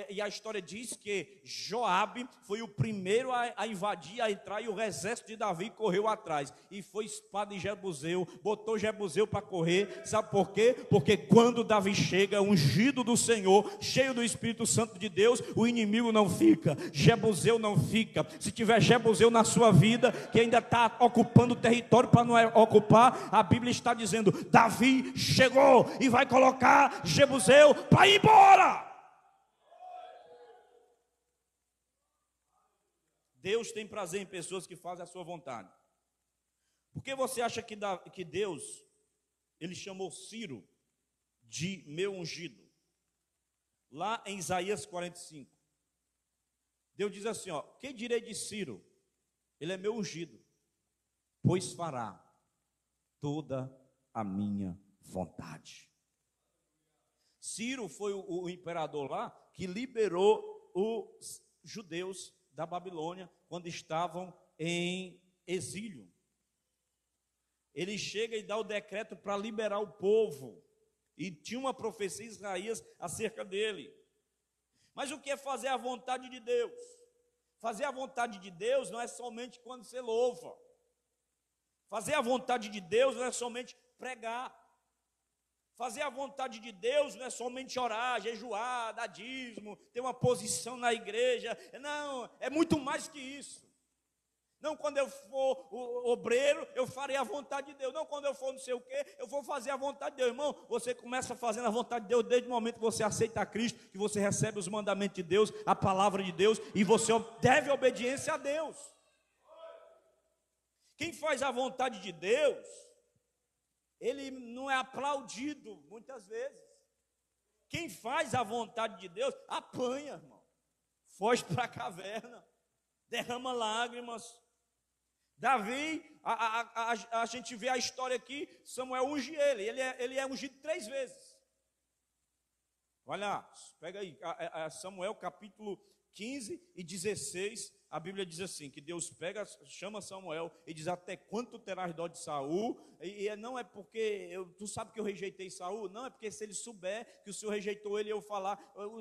E a história diz que Joabe foi o primeiro a invadir, a entrar, e o exército de Davi correu atrás, e foi espada em Jebuseu, botou Jebuseu para correr. Sabe por quê? Porque quando Davi chega, ungido do Senhor, cheio do Espírito Santo de Deus, o inimigo não fica, Jebuseu não fica. Se tiver Jebuseu na sua vida, que ainda está ocupando o território para não ocupar, a Bíblia está dizendo, Davi chegou e vai colocar Jebuseu para ir embora. Deus tem prazer em pessoas que fazem a sua vontade. Por que você acha que Deus, ele chamou Ciro de meu ungido? Lá em Isaías 45, Deus diz assim, ó, que direi de Ciro? Ele é meu ungido, pois fará toda a minha vontade. Ciro foi o imperador lá que liberou os judeus da Babilônia quando estavam em exílio. Ele chega e dá o decreto para liberar o povo, e tinha uma profecia em Isaías acerca dele. Mas o que é fazer a vontade de Deus? Fazer a vontade de Deus não é somente quando você louva. Fazer a vontade de Deus não é somente pregar. Fazer a vontade de Deus não é somente orar, jejuar, dar dízimo, ter uma posição na igreja. Não, é muito mais que isso. Não, quando eu for o obreiro, eu farei a vontade de Deus. Não, quando eu for não sei o quê, eu vou fazer a vontade de Deus. Irmão, você começa fazendo a vontade de Deus desde o momento que você aceita a Cristo, que você recebe os mandamentos de Deus, a palavra de Deus, e você deve obediência a Deus. Quem faz a vontade de Deus, ele não é aplaudido muitas vezes. Quem faz a vontade de Deus, apanha, irmão. Foge para a caverna, derrama lágrimas. Davi, a gente vê a história aqui, Samuel unge ele é ungido 3 vezes. Olha lá, pega aí, Samuel capítulo 15 e 16, a Bíblia diz assim, que Deus chama Samuel e diz, até quanto terás dó de Saul? E não é porque, tu sabe que eu rejeitei Saul? Não, é porque se ele souber que o Senhor rejeitou ele e eu falar,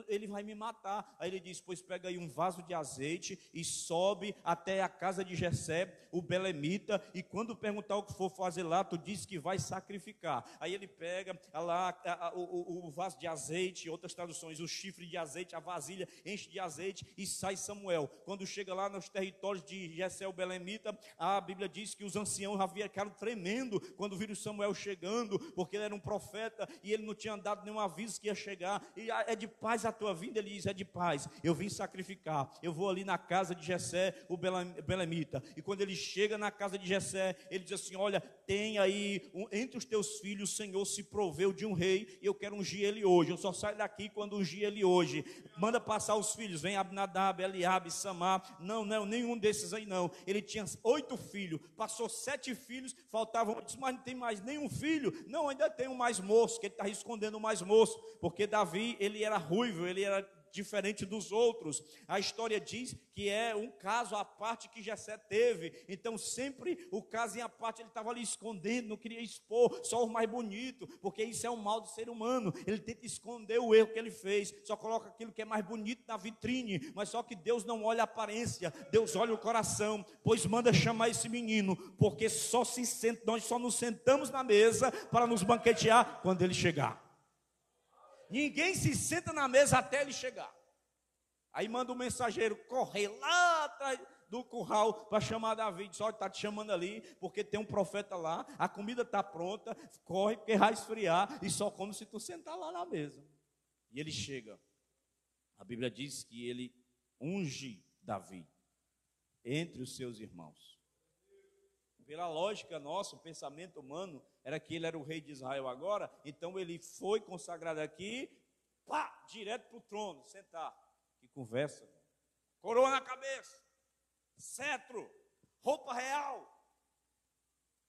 ele vai me matar. Aí ele diz, pois pega aí um vaso de azeite e sobe até a casa de Jessé, o belemita, e quando perguntar o que for fazer lá, tu diz que vai sacrificar. Aí ele pega lá o vaso de azeite, outras traduções, o chifre de azeite, a vasilha enche de azeite e sai Samuel. Quando chega lá nos territórios de Jessé, o belemita, a Bíblia diz que os anciãos já ficaram tremendo quando viram Samuel chegando, porque ele era um profeta e ele não tinha dado nenhum aviso que ia chegar. E é de paz a tua vinda? Ele diz, é de paz, eu vim sacrificar, eu vou ali na casa de Jessé, o belemita. E quando ele chega na casa de Jessé, ele diz assim, olha, tem aí entre os teus filhos, o Senhor se proveu de um rei, e eu quero ungir ele hoje, eu só saio daqui quando ungir ele hoje. Manda passar os filhos, vem Abinadab, Eliabe, Samar. Não, nenhum desses aí não. Ele tinha 8 filhos, passou 7 filhos, faltavam, mas não tem mais nenhum filho. Não, ainda tem um mais moço, que ele está escondendo o mais moço, porque Davi, ele era ruivo, ele era diferente dos outros. A história diz que é um caso à parte que Jessé teve. Então sempre o caso em à parte, ele estava ali escondendo, não queria expor só o mais bonito, porque isso é um mal do ser humano. Ele tenta esconder o erro que ele fez, só coloca aquilo que é mais bonito na vitrine. Mas só que Deus não olha a aparência, Deus olha o coração. Pois manda chamar esse menino, porque nós só nos sentamos na mesa para nos banquetear quando ele chegar. Ninguém se senta na mesa até ele chegar. Aí manda o mensageiro correr lá atrás do curral para chamar Davi. Diz, olha, está te chamando ali, porque tem um profeta lá, a comida está pronta, corre porque vai esfriar, e só come se tu sentar lá na mesa. E ele chega. A Bíblia diz que ele unge Davi entre os seus irmãos. Pela lógica nossa, o pensamento humano era que ele era o rei de Israel agora, então ele foi consagrado aqui, pá, direto para o trono, sentar. Que conversa, coroa na cabeça, cetro, roupa real,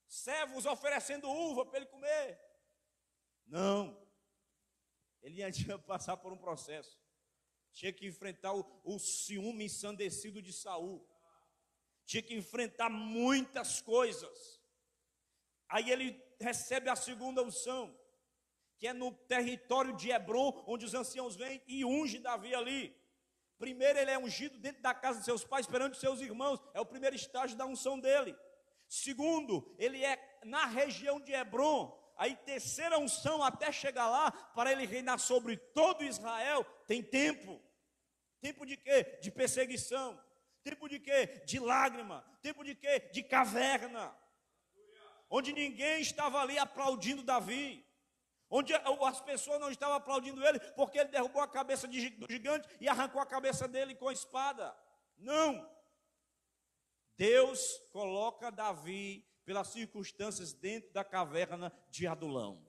servos oferecendo uva para ele comer. Não, ele ia passar por um processo, tinha que enfrentar o ciúme ensandecido de Saul, tinha que enfrentar muitas coisas. Aí ele recebe a segunda unção, que é no território de Hebron, onde os anciãos vêm e ungem Davi ali. Primeiro ele é ungido dentro da casa de seus pais, perante seus irmãos, é o primeiro estágio da unção dele. Segundo, ele é na região de Hebron. Aí terceira unção, até chegar lá, para ele reinar sobre todo Israel, tem tempo. Tempo de quê? De perseguição. Tempo de quê? De lágrima. Tempo de quê? De caverna. Onde ninguém estava ali aplaudindo Davi. Onde as pessoas não estavam aplaudindo ele, porque ele derrubou a cabeça do gigante e arrancou a cabeça dele com a espada. Não. Deus coloca Davi, pelas circunstâncias, dentro da caverna de Adulão.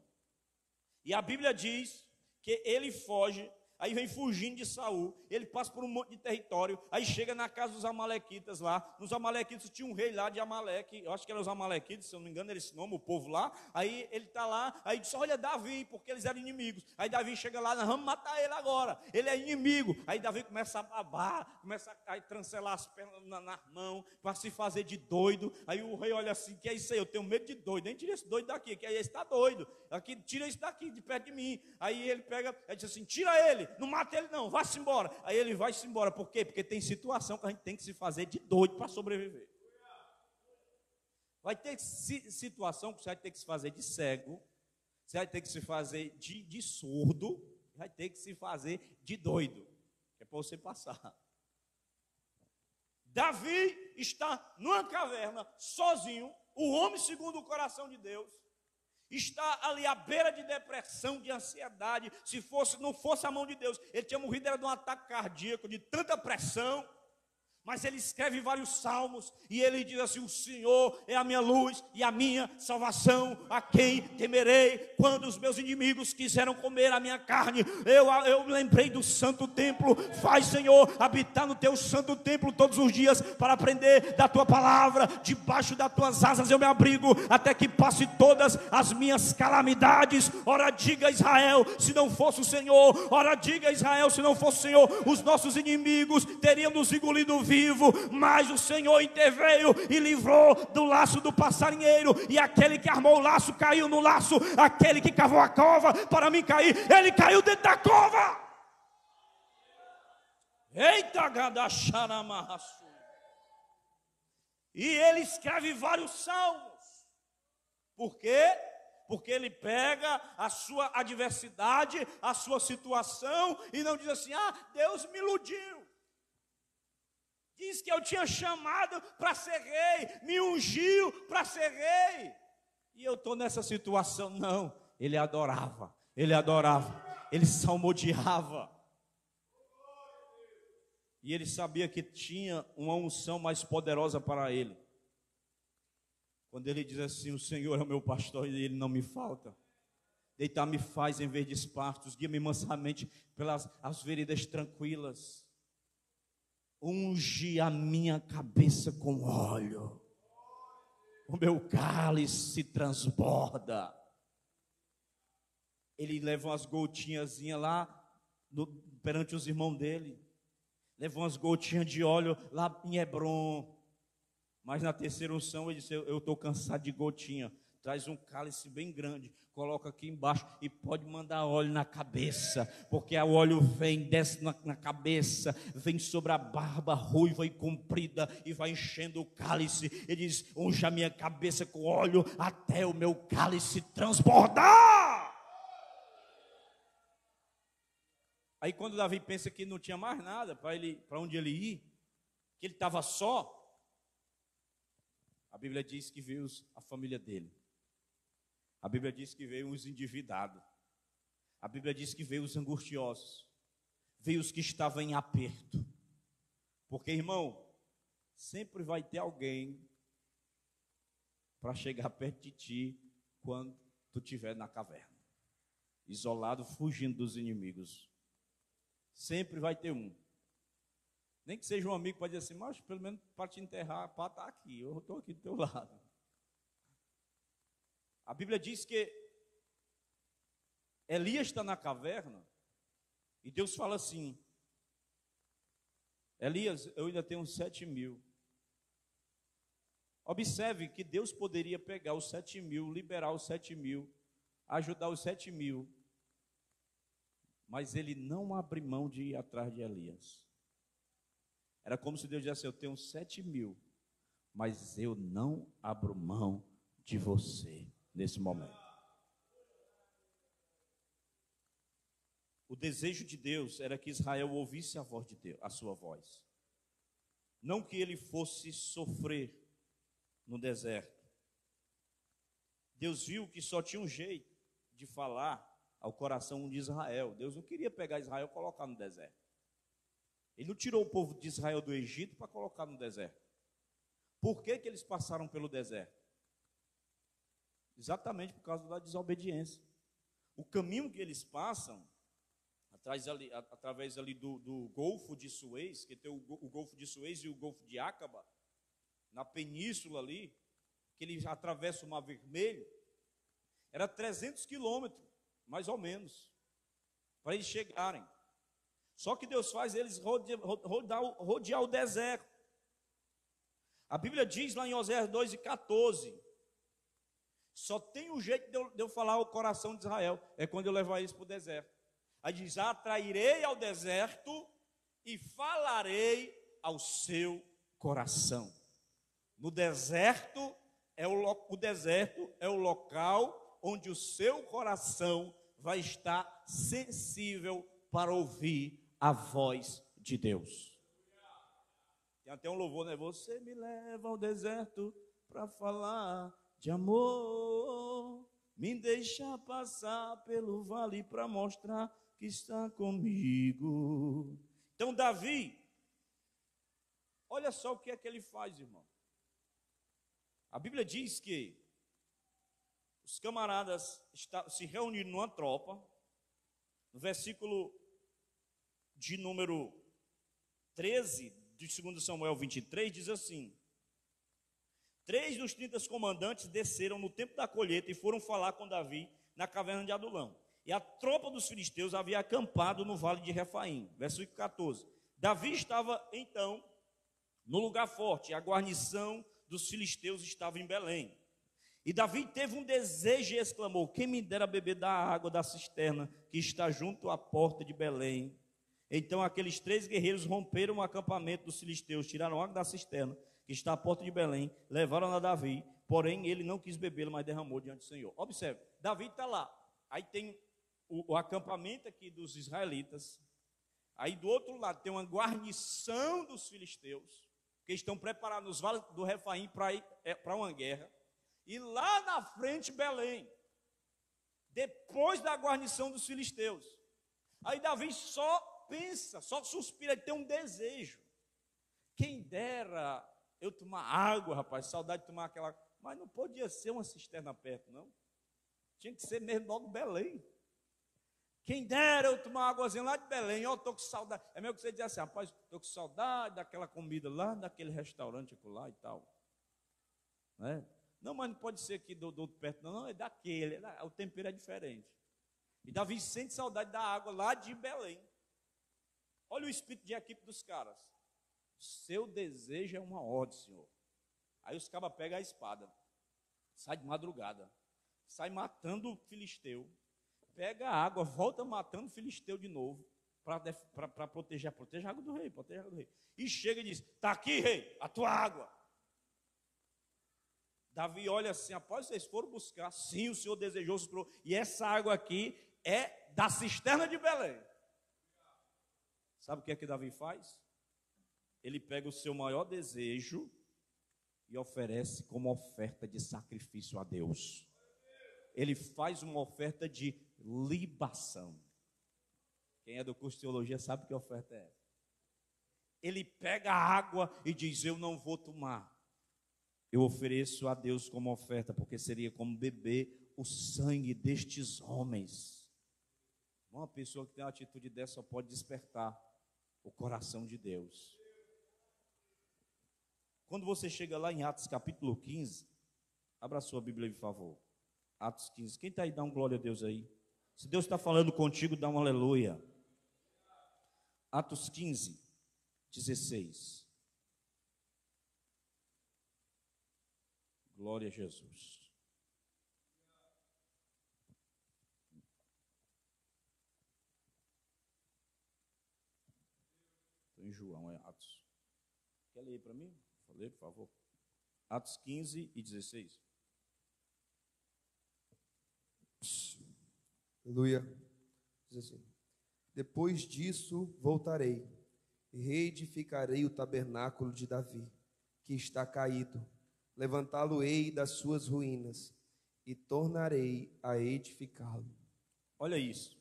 E a Bíblia diz que ele foge. Aí vem fugindo de Saul, ele passa por um monte de território, aí chega na casa dos amalequitas lá. Nos amalequitas tinha um rei lá de Amaleque, eu acho que eram os amalequitas, se eu não me engano era esse nome, o povo lá. Aí ele está lá, aí diz, olha Davi, porque eles eram inimigos. Aí Davi chega lá, nós vamos matar ele agora, ele é inimigo. Aí Davi começa a babar, começa a trancelar as pernas nas mãos, para se fazer de doido. Aí o rei olha assim, que é isso aí, eu tenho medo de doido, nem tira esse doido daqui, que aí esse está doido, aqui, tira esse daqui, de perto de mim. Aí ele pega, ele diz assim, tira ele, não mata ele não, vá-se embora. Aí ele vai-se embora, por quê? Porque tem situação que a gente tem que se fazer de doido para sobreviver. Vai ter situação que você vai ter que se fazer de cego, você vai ter que se fazer de surdo, vai ter que se fazer de doido, que é para você passar. Davi está numa caverna, sozinho, o homem segundo o coração de Deus, está ali à beira de depressão, de ansiedade. Se não fosse a mão de Deus, ele tinha morrido, era de um ataque cardíaco, de tanta pressão. Mas ele escreve vários salmos e ele diz assim: o Senhor é a minha luz e a minha salvação, a quem temerei? Quando os meus inimigos quiseram comer a minha carne, eu lembrei do santo templo. Faz, Senhor, habitar no teu santo templo todos os dias, para aprender da tua palavra. Debaixo das tuas asas eu me abrigo, até que passe todas as minhas calamidades. Ora diga, Israel, se não fosse o Senhor, ora diga, Israel, se não fosse o Senhor, os nossos inimigos teriam nos engolido vivo, mas o Senhor interveio e livrou do laço do passarinheiro, e aquele que armou o laço caiu no laço, aquele que cavou a cova para mim cair, ele caiu dentro da cova. Eita, gadacharamaçu. E ele escreve vários salmos. Por quê? Porque ele pega a sua adversidade, a sua situação, e não diz assim: Deus me iludiu. Diz que eu tinha chamado para ser rei, me ungiu para ser rei, e eu estou nessa situação. Não, ele adorava, ele salmodiava, e ele sabia que tinha uma unção mais poderosa para ele. Quando ele diz assim: o Senhor é o meu pastor e ele não me falta, deitar-me faz em verdes pastos, guia-me mansamente pelas as veredas tranquilas. Unge a minha cabeça com óleo, o meu cálice se transborda. Ele leva umas gotinhas lá perante os irmãos dele, leva umas gotinhas de óleo lá em Hebron. Mas na terceira unção ele disse: eu estou cansado de gotinha. Traz um cálice bem grande, coloca aqui embaixo e pode mandar óleo na cabeça, porque o óleo vem, desce na cabeça, vem sobre a barba ruiva e comprida e vai enchendo o cálice. Ele diz: unja a minha cabeça com óleo até o meu cálice transbordar. Aí quando Davi pensa que não tinha mais nada para onde ele ir, que ele estava só, a Bíblia diz que veio a família dele. A Bíblia diz que veio os endividados. A Bíblia diz que veio os angustiosos. Veio os que estavam em aperto. Porque, irmão, sempre vai ter alguém para chegar perto de ti quando tu estiver na caverna, isolado, fugindo dos inimigos. Sempre vai ter um. Nem que seja um amigo para dizer assim: mas pelo menos para te enterrar, para estar aqui, eu estou aqui do teu lado. A Bíblia diz que Elias está na caverna e Deus fala assim: Elias, eu ainda tenho 7.000. Observe que Deus poderia pegar os 7.000, liberar os 7.000, ajudar os 7.000, mas ele não abre mão de ir atrás de Elias. Era como se Deus dissesse: eu tenho 7.000, mas eu não abro mão de você nesse momento. O desejo de Deus era que Israel ouvisse a voz de Deus, a sua voz. Não que ele fosse sofrer no deserto. Deus viu que só tinha um jeito de falar ao coração de Israel. Deus não queria pegar Israel e colocar no deserto. Ele não tirou o povo de Israel do Egito para colocar no deserto. Por que eles passaram pelo deserto? Exatamente por causa da desobediência. O caminho que eles passam, através ali do Golfo de Suez, que tem o Golfo de Suez e o Golfo de Acaba, na península ali, que eles atravessam o Mar Vermelho, era 300 quilômetros, mais ou menos, para eles chegarem. Só que Deus faz eles rodear o deserto. A Bíblia diz lá em Oséias 2:14, só tem um jeito de eu falar ao coração de Israel, é quando eu levar eles para o deserto. Aí diz: atrairei ao deserto e falarei ao seu coração. No deserto o deserto é o local onde o seu coração vai estar sensível para ouvir a voz de Deus. Tem até um louvor, né? Você me leva ao deserto para falar de amor, me deixa passar pelo vale para mostrar que está comigo. Então Davi, olha só o que é que ele faz, irmão. A Bíblia diz que os camaradas se reuniram numa tropa. No versículo de número 13 de 2 Samuel 23, diz assim: 3 dos 30 comandantes desceram no tempo da colheita e foram falar com Davi na caverna de Adulão. E a tropa dos filisteus havia acampado no vale de Refaim. Versículo 14. Davi estava então no lugar forte, e a guarnição dos filisteus estava em Belém. E Davi teve um desejo e exclamou: quem me dera beber da água da cisterna que está junto à porta de Belém. Então aqueles 3 guerreiros romperam o acampamento dos filisteus, tiraram água da cisterna que está à porta de Belém, levaram a Davi, porém ele não quis bebê-la, mas derramou diante do Senhor. Observe, Davi está lá, aí tem o acampamento aqui dos israelitas, aí do outro lado tem uma guarnição dos filisteus, que estão preparados nos vales do Refaim para ir para uma guerra, e lá na frente Belém, depois da guarnição dos filisteus. Aí Davi só pensa, só suspira, ele tem um desejo. Quem dera eu tomar água, rapaz, saudade de tomar aquela. Mas não podia ser uma cisterna perto, não. Tinha que ser mesmo logo Belém. Quem dera eu tomar uma águazinha lá de Belém, ó, estou com saudade. É mesmo que você diz assim, rapaz, estou com saudade daquela comida lá, daquele restaurante lá e tal. Né? Não, mas não pode ser aqui do outro perto, não, é daquele, o tempero é diferente. E Davi sente saudade da água lá de Belém. Olha o espírito de equipe dos caras. Seu desejo é uma ordem, Senhor. Aí os cabas pegam a espada, sai de madrugada, sai matando o filisteu, pega a água, volta matando o filisteu de novo, para proteger a água do rei, proteger a água do rei. E chega e diz: está aqui, rei, a tua água. Davi olha assim: após vocês foram buscar, sim, o Senhor desejou, e essa água aqui é da cisterna de Belém. Sabe o que é que Davi faz? Ele pega o seu maior desejo e oferece como oferta de sacrifício a Deus. Ele faz uma oferta de libação. Quem é do curso de teologia sabe que oferta é essa. Ele pega a água e diz: eu não vou tomar. Eu ofereço a Deus como oferta, porque seria como beber o sangue destes homens. Uma pessoa que tem uma atitude dessa só pode despertar o coração de Deus. Quando você chega lá em Atos capítulo 15, abra a sua Bíblia, por favor. Atos 15. Quem está aí, dá um glória a Deus aí. Se Deus está falando contigo, dá um aleluia. Atos 15, 16. Glória a Jesus. Estou em João, é Atos. Quer ler para mim? Ler, por favor. Atos 15 e 16. Aleluia. Diz assim: depois disso voltarei e reedificarei o tabernáculo de Davi, que está caído. Levantá-lo-ei das suas ruínas e tornarei a edificá-lo. Olha isso.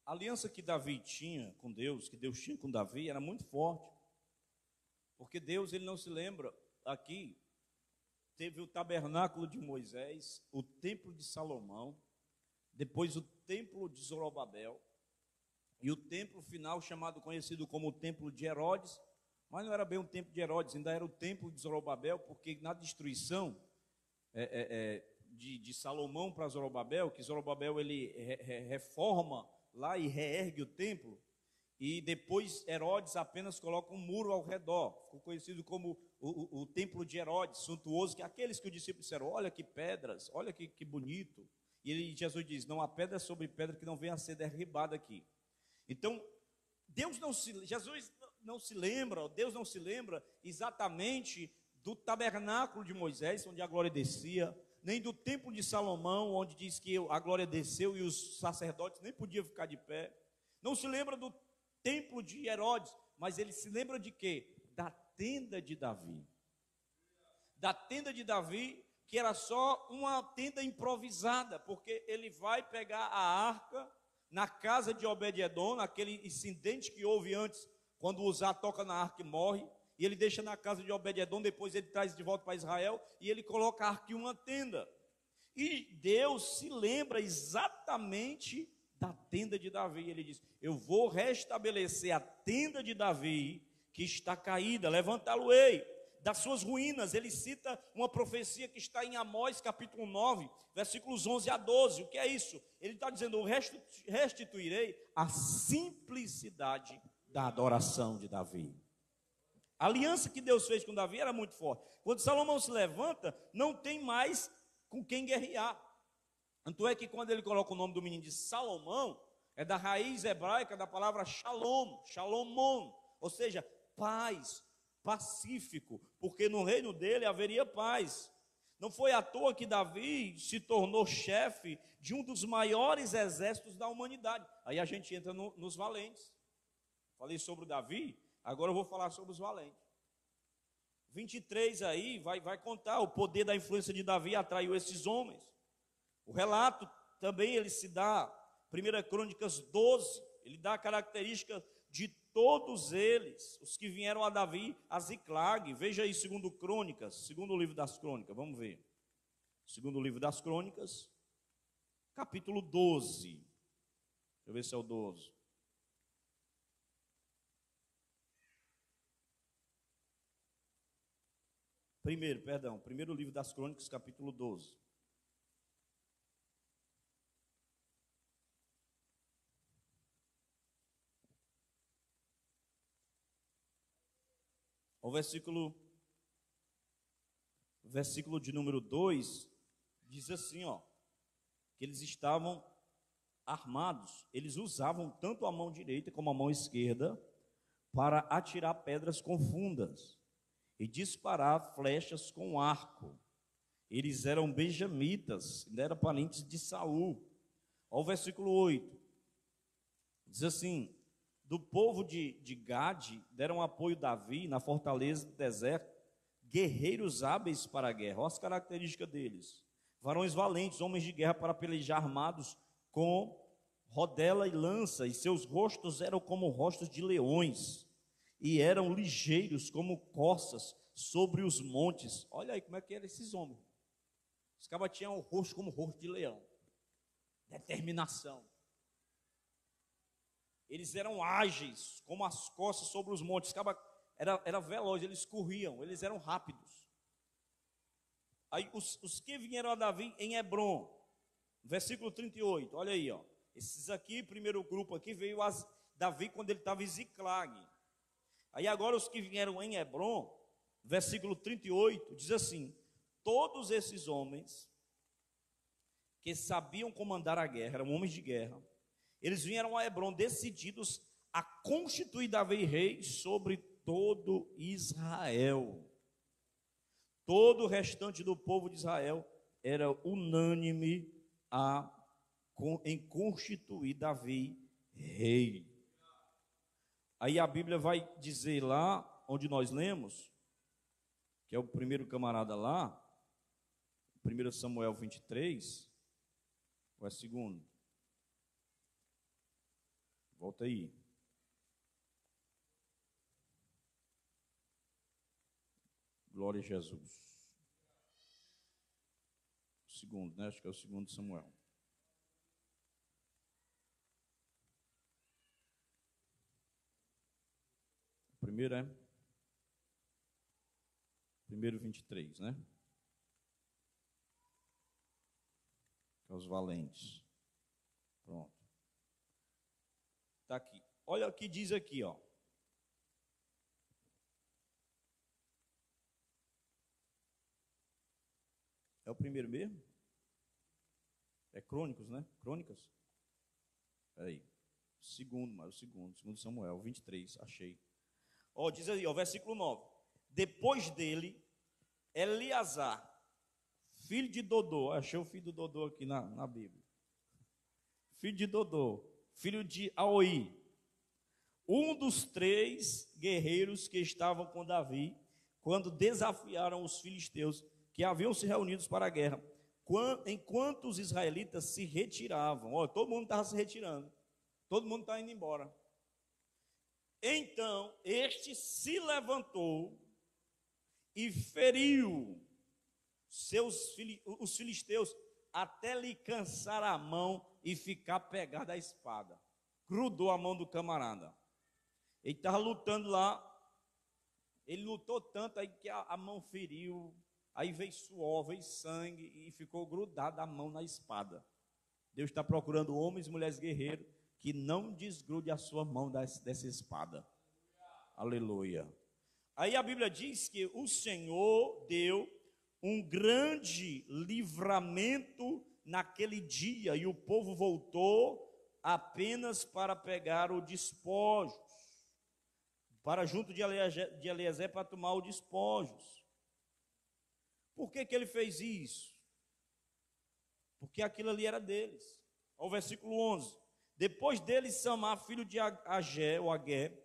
A aliança que Davi tinha com Deus, que Deus tinha com Davi, era muito forte. Porque Deus, ele não se lembra, aqui teve o tabernáculo de Moisés, o templo de Salomão, depois o templo de Zorobabel, e o templo final chamado, conhecido como o templo de Herodes, mas não era bem o templo de Herodes, ainda era o templo de Zorobabel, porque na destruição de Salomão para Zorobabel, que Zorobabel ele reforma lá e reergue o templo, e depois Herodes apenas coloca um muro ao redor, ficou conhecido como o templo de Herodes, suntuoso, que aqueles que os discípulos disseram: olha que pedras, olha que bonito, e Jesus diz: não há pedra sobre pedra que não venha a ser derribada aqui. Então, Jesus não se lembra exatamente do tabernáculo de Moisés, onde a glória descia, nem do templo de Salomão, onde diz que a glória desceu e os sacerdotes nem podiam ficar de pé. Não se lembra do templo de Herodes, mas ele se lembra de quê? Da tenda de Davi. Da tenda de Davi, que era só uma tenda improvisada, porque ele vai pegar a arca na casa de Obed-edom, naquele incidente que houve antes, quando Uzá toca na arca e morre, e ele deixa na casa de Obed-edom, depois ele traz de volta para Israel, e ele coloca a arca em uma tenda. E Deus se lembra exatamente da tenda de Davi. Ele diz: eu vou restabelecer a tenda de Davi, que está caída, levantá-lo-ei das suas ruínas. Ele cita uma profecia que está em Amós, capítulo 9, versículos 11 a 12. O que é isso? Ele está dizendo: eu restituirei a simplicidade da adoração de Davi. A aliança que Deus fez com Davi era muito forte. Quando Salomão se levanta, não tem mais com quem guerrear. Tanto é que quando ele coloca o nome do menino de Salomão, é da raiz hebraica da palavra shalom, shalomon, ou seja, paz, pacífico, porque no reino dele haveria paz. Não foi à toa que Davi se tornou chefe de um dos maiores exércitos da humanidade. Aí a gente entra nos valentes. Falei sobre o Davi, agora eu vou falar sobre os valentes. 23 aí vai contar o poder da influência de Davi atraiu esses homens. O relato também ele se dá, 1 Crônicas 12, ele dá a característica de todos eles, os que vieram a Davi, a Ziclag. Veja aí 2 Crônicas, segundo livro das Crônicas, vamos ver. Segundo livro das Crônicas, capítulo 12. Deixa eu ver se é o 12. Primeiro livro das Crônicas, capítulo 12. O versículo de número 2 diz assim, ó, que eles estavam armados, eles usavam tanto a mão direita como a mão esquerda para atirar pedras com fundas e disparar flechas com arco. Eles eram benjamitas, ainda eram parentes de Saul. Ó, o versículo 8 diz assim: do povo de Gade deram apoio a Davi na fortaleza do deserto, guerreiros hábeis para a guerra. Olha as características deles: varões valentes, homens de guerra para pelejar, armados com rodela e lança, e seus rostos eram como rostos de leões, e eram ligeiros como corças sobre os montes. Olha aí como é que eram esses homens. Os cabas tinham o rosto como rosto de leão, determinação. Eles eram ágeis, como as costas sobre os montes. Era veloz, eles corriam, eles eram rápidos. Aí os que vieram a Davi em Hebron, versículo 38, olha aí, ó. Esses aqui, primeiro grupo aqui, veio a Davi quando ele estava em Ziclag. Aí agora os que vieram em Hebron, versículo 38, diz assim: todos esses homens que sabiam comandar a guerra, eram homens de guerra, eles vieram a Hebron decididos a constituir Davi rei sobre todo Israel. Todo o restante do povo de Israel era unânime em constituir Davi rei. Aí a Bíblia vai dizer lá, onde nós lemos, que é o primeiro camarada lá, 1 Samuel 23, ou é segundo? Volta aí. Glória a Jesus. O segundo, né? Acho que é o segundo Samuel. O primeiro é? Primeiro 23, né? Que é os valentes. Pronto. Está aqui. Olha o que diz aqui, ó. É o primeiro mesmo? É Crônicos, né? Crônicas? Aí. Segundo Samuel 23, achei. Ó, diz aí, ó, versículo 9. Depois dele Eleazar, filho de Dodô, achei o filho do Dodô aqui na Bíblia. Filho de Dodô, filho de Aoi, um dos 3 guerreiros que estavam com Davi, quando desafiaram os filisteus, que haviam se reunidos para a guerra, enquanto os israelitas se retiravam. Olha, todo mundo estava se retirando, todo mundo estava indo embora. Então, este se levantou e feriu os filisteus até lhe cansar a mão e ficar pegado à espada. Grudou a mão do camarada. Ele estava lutando lá, ele lutou tanto aí que a mão feriu, aí veio suor, veio sangue e ficou grudado a mão na espada. Deus está procurando homens e mulheres guerreiros que não desgrude a sua mão dessa espada. Aleluia. Aí a Bíblia diz que o Senhor deu um grande livramento naquele dia, e o povo voltou apenas para pegar o despojo, para junto de Eliezer para tomar o despojos. Por que ele fez isso? Porque aquilo ali era deles. Ao versículo 11. Depois dele, Samar, filho de Agé,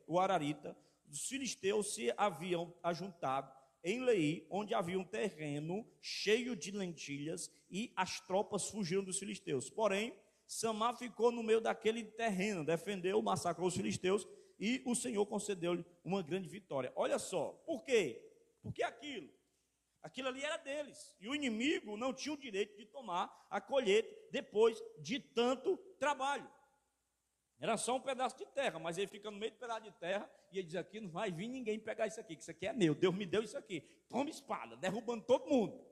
o Ararita, os filisteus se haviam ajuntado em Leí, onde havia um terreno cheio de lentilhas, e as tropas fugiram dos filisteus. Porém, Samar ficou no meio daquele terreno, defendeu, massacrou os filisteus, e o Senhor concedeu-lhe uma grande vitória. Olha só, por quê? Porque aquilo ali era deles, e o inimigo não tinha o direito de tomar a colheita depois de tanto trabalho. Era só um pedaço de terra, mas ele fica no meio do pedaço de terra e ele diz: aqui não vai vir ninguém pegar isso aqui, que isso aqui é meu, Deus me deu isso aqui. Toma espada, derrubando todo mundo.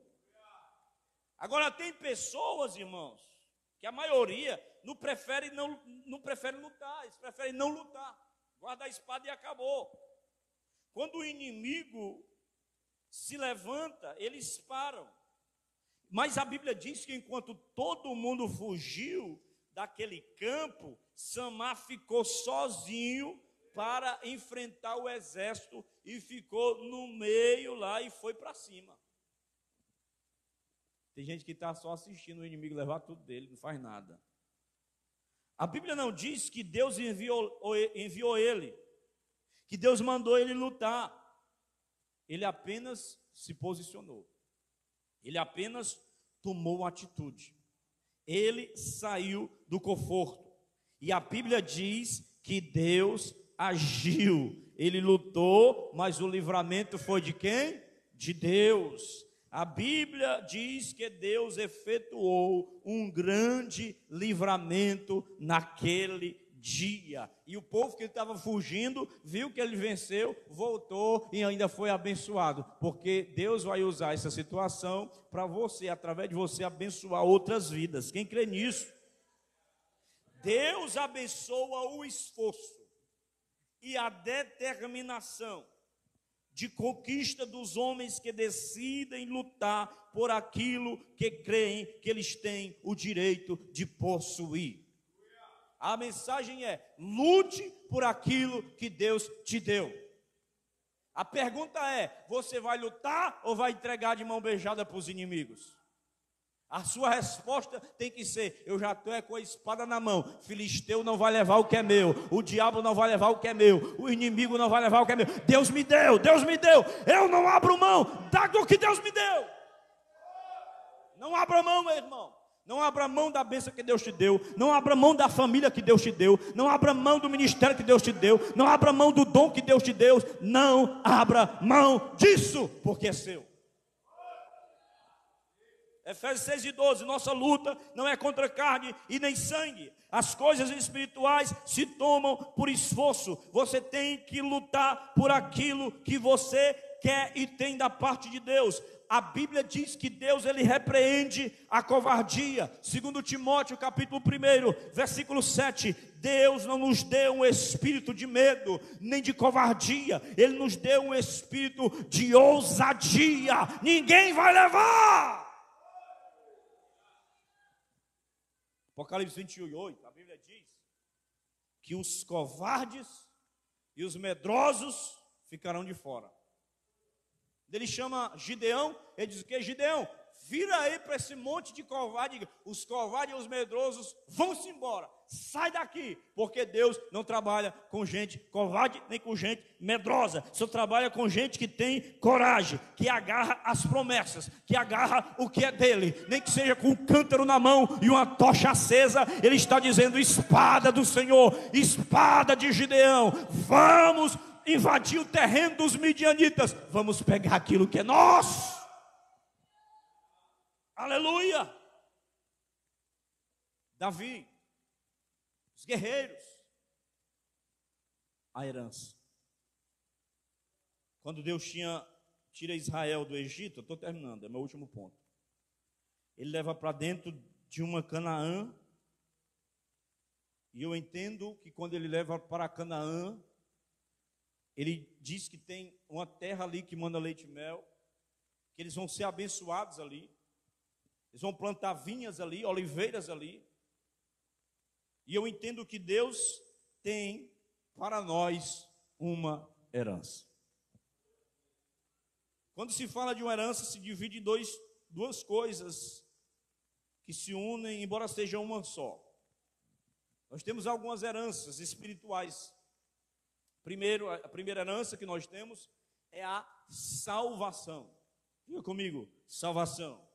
Agora tem pessoas, irmãos, que a maioria não prefere lutar, eles preferem não lutar, guarda a espada e acabou. Quando o inimigo se levanta, eles param. Mas a Bíblia diz que enquanto todo mundo fugiu daquele campo, Samar ficou sozinho para enfrentar o exército e ficou no meio lá e foi para cima. Tem gente que está só assistindo o inimigo levar tudo dele, não faz nada. A Bíblia não diz que Deus enviou ele, que Deus mandou ele lutar. Ele apenas se posicionou. Ele apenas tomou uma atitude. Ele saiu do conforto. E a Bíblia diz que Deus agiu. Ele lutou, mas o livramento foi de quem? De Deus. A Bíblia diz que Deus efetuou um grande livramento naquele dia. E o povo que estava fugindo, viu que ele venceu, voltou e ainda foi abençoado. Porque Deus vai usar essa situação para você, através de você, abençoar outras vidas. Quem crê nisso? Deus abençoa o esforço e a determinação de conquista dos homens que decidem lutar por aquilo que creem que eles têm o direito de possuir. A mensagem é: lute por aquilo que Deus te deu. A pergunta é: você vai lutar ou vai entregar de mão beijada para os inimigos? A sua resposta tem que ser: eu já estou com a espada na mão. Filisteu não vai levar o que é meu, o diabo não vai levar o que é meu, o inimigo não vai levar o que é meu. Deus me deu, eu não abro mão do que Deus me deu. Não abra mão, meu irmão. Não abra mão da bênção que Deus te deu. Não abra mão da família que Deus te deu. Não abra mão do ministério que Deus te deu. Não abra mão do dom que Deus te deu. Não abra mão disso, porque é seu. Efésios 6:12, nossa luta não é contra carne e nem sangue. As coisas espirituais se tomam por esforço. Você tem que lutar por aquilo que você quer e tem da parte de Deus. A Bíblia diz que Deus, ele repreende a covardia. Segundo Timóteo, capítulo 1, versículo 7. Deus não nos deu um espírito de medo, nem de covardia. Ele nos deu um espírito de ousadia. Ninguém vai levar. Apocalipse 21:8, a Bíblia diz que os covardes e os medrosos ficarão de fora. Ele chama Gideão, ele diz o que? Gideão, vira aí para esse monte de covarde, os covardes e os medrosos vão-se embora, sai daqui, porque Deus não trabalha com gente covarde, nem com gente medrosa, só trabalha com gente que tem coragem, que agarra as promessas, que agarra o que é dele, nem que seja com um cântaro na mão e uma tocha acesa. Ele está dizendo: espada do Senhor, espada de Gideão, vamos invadir o terreno dos midianitas, vamos pegar aquilo que é nosso. Aleluia! Davi, os guerreiros, a herança. Quando Deus tira Israel do Egito, eu estou terminando, é meu último ponto. Ele leva para dentro de uma Canaã, e eu entendo que quando ele leva para Canaã, ele diz que tem uma terra ali que manda leite e mel, que eles vão ser abençoados ali, eles vão plantar vinhas ali, oliveiras ali. E eu entendo que Deus tem para nós uma herança. Quando se fala de uma herança, se divide em duas coisas que se unem, embora seja uma só. Nós temos algumas heranças espirituais. Primeiro, a primeira herança que nós temos é a salvação. Diga comigo, salvação.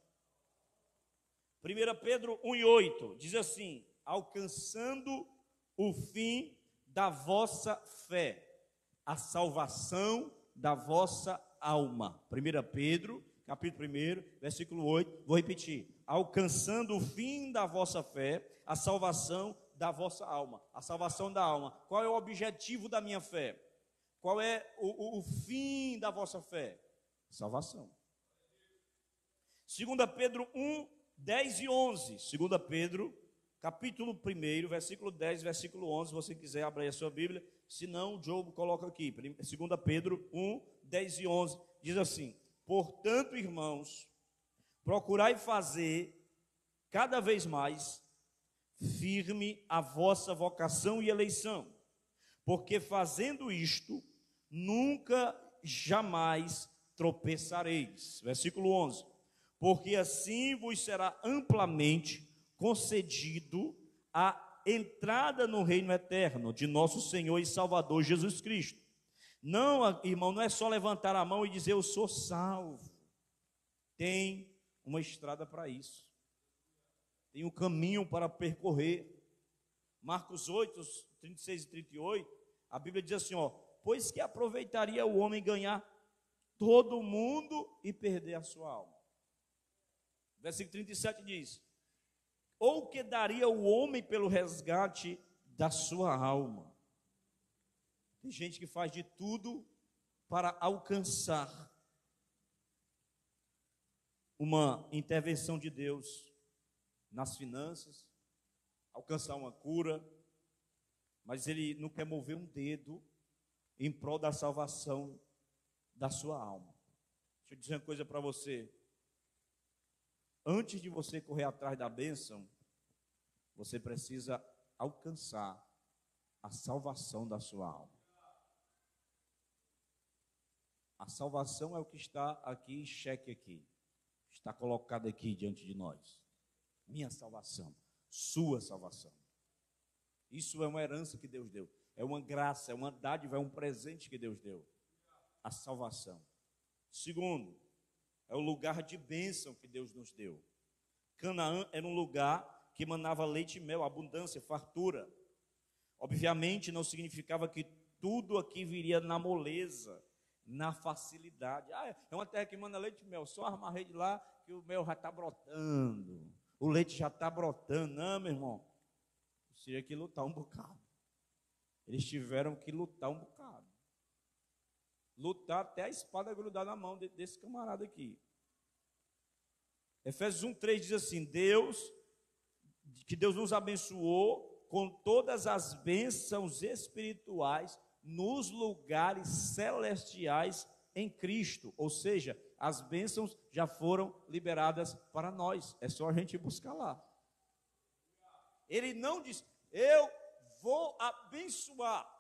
1 Pedro 1,8 diz assim: alcançando o fim da vossa fé, a salvação da vossa alma. 1 Pedro, capítulo 1, versículo 8, vou repetir: alcançando o fim da vossa fé, a salvação da vossa alma. A salvação da alma. Qual é o objetivo da minha fé? Qual é o fim da vossa fé? Salvação. 2 Pedro 1, 10 e 11. 2 Pedro, capítulo 1, versículo 10, versículo 11. Se você quiser abrir a sua Bíblia. Se não, o Diogo coloca aqui. 2 Pedro 1, 10 e 11. Diz assim: portanto, irmãos, procurai fazer cada vez mais firme a vossa vocação e eleição, porque fazendo isto, nunca jamais tropeçareis. Versículo 11: porque assim vos será amplamente concedido a entrada no reino eterno de nosso Senhor e Salvador Jesus Cristo. Não, irmão, não é só levantar a mão e dizer eu sou salvo. Tem uma estrada para isso. Tem um caminho para percorrer. Marcos 8, 36 e 38, a Bíblia diz assim, pois que aproveitaria o homem ganhar todo o mundo e perder a sua alma. Versículo 37 diz: ou que daria o homem pelo resgate da sua alma. Tem gente que faz de tudo para alcançar uma intervenção de Deus nas finanças, alcançar uma cura, mas ele não quer mover um dedo em prol da salvação da sua alma. Deixa eu dizer uma coisa para você. Antes de você correr atrás da bênção, você precisa alcançar a salvação da sua alma. A salvação é o que está aqui em xeque aqui. Está colocado aqui diante de nós. Minha salvação, sua salvação. Isso é uma herança que Deus deu. É uma graça, é uma dádiva, é um presente que Deus deu. A salvação. Segundo, é o lugar de bênção que Deus nos deu. Canaã era um lugar que manava leite e mel, abundância, fartura. Obviamente não significava que tudo aqui viria na moleza, na facilidade. É uma terra que manda leite e mel, só arma a rede lá que o mel já está brotando, o leite já está brotando. Não, meu irmão, você tinha que lutar um bocado. Eles tiveram que lutar um bocado. Lutar até a espada grudar na mão desse camarada aqui. Efésios 1:3 diz assim: que Deus nos abençoou com todas as bênçãos espirituais nos lugares celestiais em Cristo. Ou seja, as bênçãos já foram liberadas para nós. É só a gente buscar lá. Ele não diz, eu vou abençoar.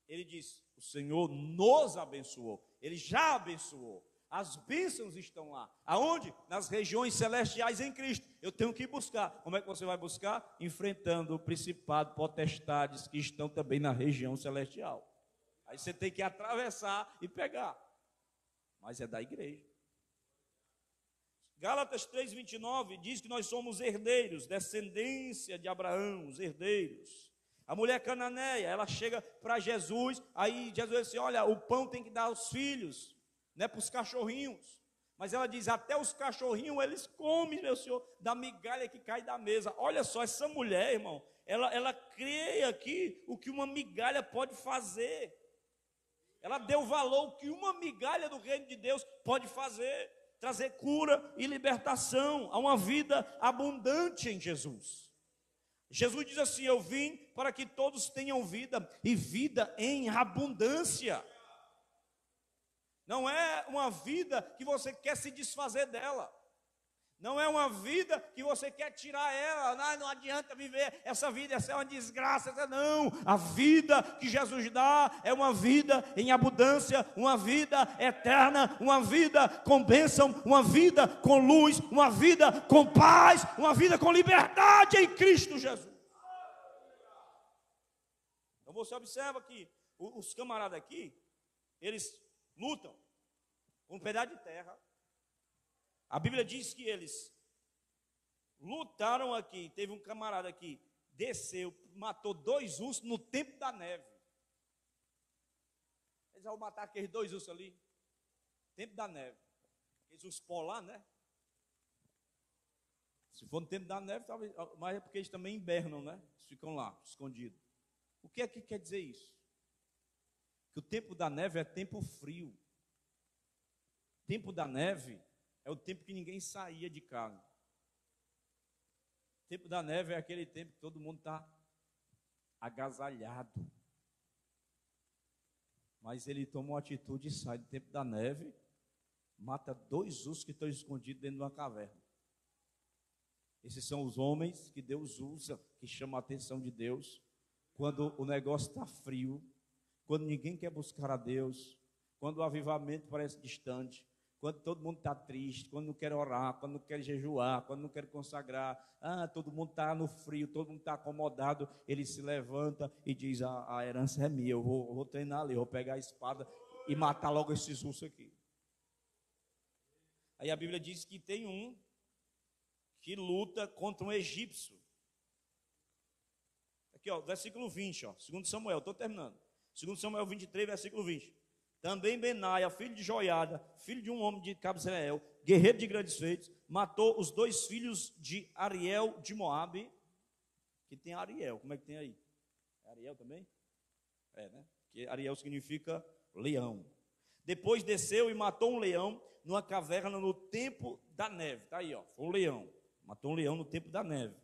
Ele diz, o Senhor nos abençoou. Ele já abençoou. As bênçãos estão lá. Aonde? Nas regiões celestiais em Cristo. Eu tenho que ir buscar. Como é que você vai buscar? Enfrentando o principado, potestades que estão também na região celestial. Aí você tem que atravessar e pegar. Mas é da igreja. Gálatas 3:29 diz que nós somos herdeiros, descendência de Abraão, os herdeiros. A mulher cananeia, ela chega para Jesus, aí Jesus diz assim, olha, o pão tem que dar aos filhos, não é para os cachorrinhos. Mas ela diz, até os cachorrinhos eles comem, meu Senhor, da migalha que cai da mesa. Olha só, essa mulher, irmão, ela crê aqui o que uma migalha pode fazer. Ela deu valor ao que uma migalha do reino de Deus pode fazer. Trazer cura e libertação a uma vida abundante em Jesus. Jesus diz assim, eu vim para que todos tenham vida e vida em abundância. Não é uma vida que você quer se desfazer dela. Não é uma vida que você quer tirar ela. Não adianta viver essa vida, essa é uma desgraça. Não, a vida que Jesus dá é uma vida em abundância, uma vida eterna, uma vida com bênção, uma vida com luz, uma vida com paz, uma vida com liberdade em Cristo Jesus. Então você observa que os camaradas aqui, eles lutam com um pedaço de terra. A Bíblia diz que eles lutaram aqui. Teve um camarada aqui, desceu, matou 2 ursos no tempo da neve. Eles vão matar aqueles 2 ursos ali, tempo da neve. Aqueles ursos polar, né? Se for no tempo da neve, talvez, mas é porque eles também hibernam, né? Eles ficam lá, escondidos. O que é que quer dizer isso? Que o tempo da neve é tempo frio. Tempo da neve é o tempo que ninguém saía de casa. O tempo da neve é aquele tempo que todo mundo está agasalhado. Mas ele toma uma atitude e sai do tempo da neve, mata 2 ursos que estão escondidos dentro de uma caverna. Esses são os homens que Deus usa, que chamam a atenção de Deus, quando o negócio está frio, quando ninguém quer buscar a Deus, quando o avivamento parece distante, quando todo mundo está triste, quando não quer orar, quando não quer jejuar, quando não quer consagrar, todo mundo está no frio, todo mundo está acomodado, ele se levanta e diz, a herança é minha, eu vou treinar ali, eu vou pegar a espada e matar logo esses ursos aqui. Aí a Bíblia diz que tem um que luta contra um egípcio. Aqui, ó, versículo 20, ó, 2 Samuel, estou terminando. 2 Samuel 23, versículo 20. Também Benaia, filho de Joiada, filho de um homem de Cabo Israel, guerreiro de grandes feitos, matou os 2 filhos de Ariel de Moabe, que tem Ariel, como é que tem aí? É Ariel também? É, né? Que Ariel significa leão. Depois desceu e matou um leão numa caverna no tempo da neve. Está aí, ó, foi um leão. Matou um leão no tempo da neve.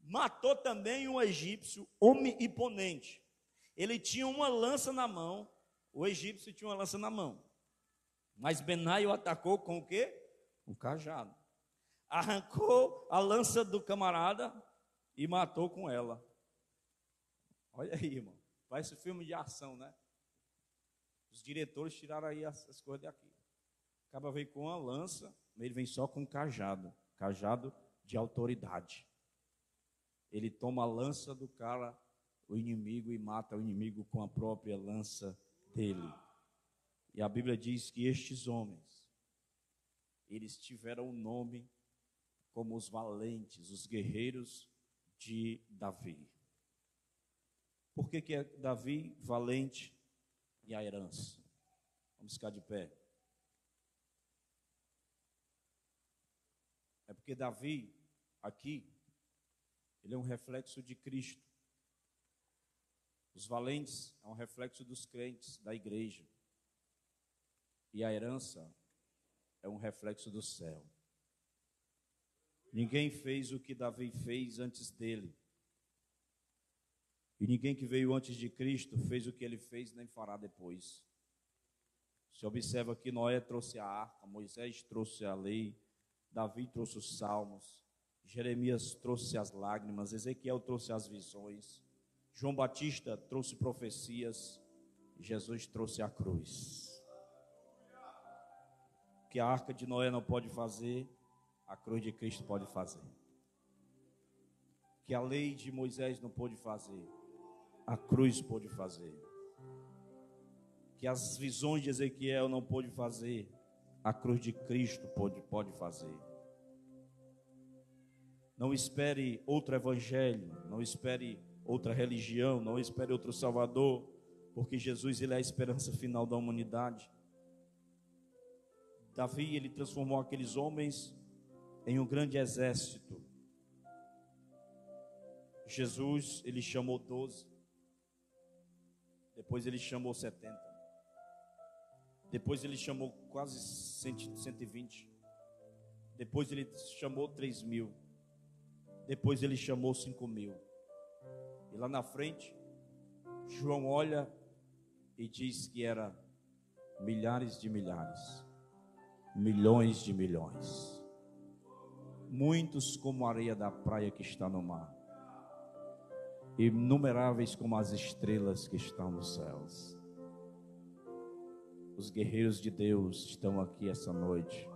Matou também um egípcio, homem imponente. Ele tinha uma lança na mão. O egípcio tinha uma lança na mão. Mas Benaia o atacou com o quê? Um cajado. Arrancou a lança do camarada e matou com ela. Olha aí, irmão. Parece filme de ação, né? Os diretores tiraram aí as coisas daqui. Acaba veio com uma lança, mas ele vem só com um cajado. Cajado de autoridade. Ele toma a lança do cara, o inimigo, e mata o inimigo com a própria lança dele. E a Bíblia diz que estes homens, eles tiveram o nome como os valentes, os guerreiros de Davi. Por que é Davi valente e a herança? Vamos ficar de pé. É porque Davi, aqui, ele é um reflexo de Cristo. Os valentes é um reflexo dos crentes, da igreja. E a herança é um reflexo do céu. Ninguém fez o que Davi fez antes dele. E ninguém que veio antes de Cristo fez o que ele fez, nem fará depois. Se observa que Noé trouxe a arca, Moisés trouxe a lei, Davi trouxe os salmos, Jeremias trouxe as lágrimas, Ezequiel trouxe as visões, João Batista trouxe profecias, Jesus trouxe a cruz. que a arca de Noé não pode fazer, a cruz de Cristo pode fazer. Que a lei de Moisés não pôde fazer, a cruz pôde fazer. Que as visões de Ezequiel não pôde fazer, a cruz de Cristo pode fazer. Não espere outro evangelho, não espere outra religião, não espere outro Salvador, porque Jesus, ele é a esperança final da humanidade. Davi, ele transformou aqueles homens em um grande exército. Jesus, ele chamou 12, depois ele chamou 70, depois ele chamou quase 120, depois ele chamou 3.000, depois ele chamou 5.000, e lá na frente, João olha e diz que era milhares de milhares, milhões de milhões, muitos como a areia da praia que está no mar, inumeráveis como as estrelas que estão nos céus. Os guerreiros de Deus estão aqui essa noite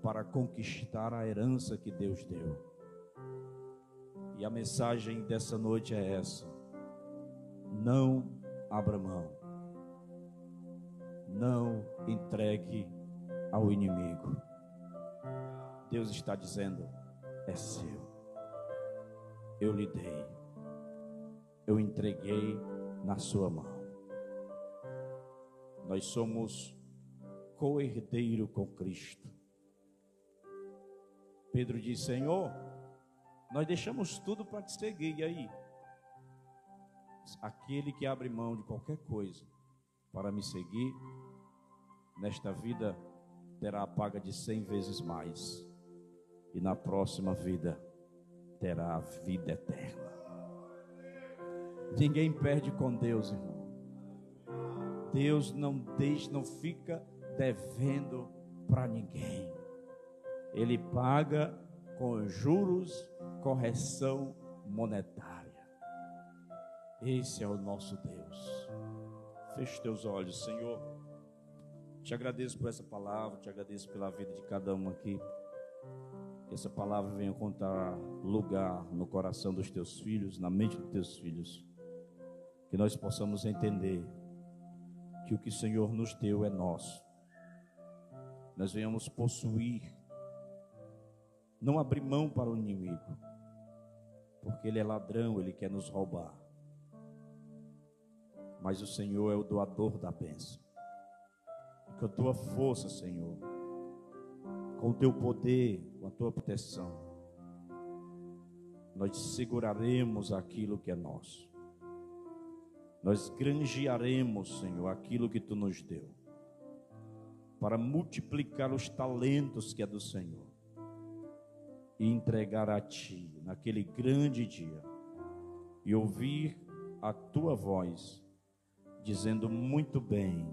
para conquistar a herança que Deus deu. E a mensagem dessa noite é essa: não abra mão, não entregue ao inimigo. Deus está dizendo: é seu. Eu lhe dei, eu entreguei na sua mão. Nós somos co-herdeiro com Cristo. Pedro disse: Senhor, nós deixamos tudo para te seguir. E aí? Aquele que abre mão de qualquer coisa para me seguir, nesta vida terá a paga de 100 vezes mais, e na próxima vida terá a vida eterna. Ninguém perde com Deus, irmão. Deus não fica devendo para ninguém. Ele paga com juros, correção monetária. Esse é o nosso Deus. Feche teus olhos, Senhor. Te agradeço por essa palavra, te agradeço pela vida de cada um aqui. Que essa palavra venha encontrar lugar no coração dos teus filhos, na mente dos teus filhos. Que nós possamos entender que o que o Senhor nos deu é nosso. Nós venhamos possuir, não abrir mão para o inimigo, porque ele é ladrão, ele quer nos roubar. Mas o Senhor é o doador da bênção. E com a tua força, Senhor, com o teu poder, com a tua proteção, nós seguraremos aquilo que é nosso. Nós granjearemos, Senhor, aquilo que tu nos deu, para multiplicar os talentos que é do Senhor e entregar a ti naquele grande dia e ouvir a tua voz dizendo: muito bem,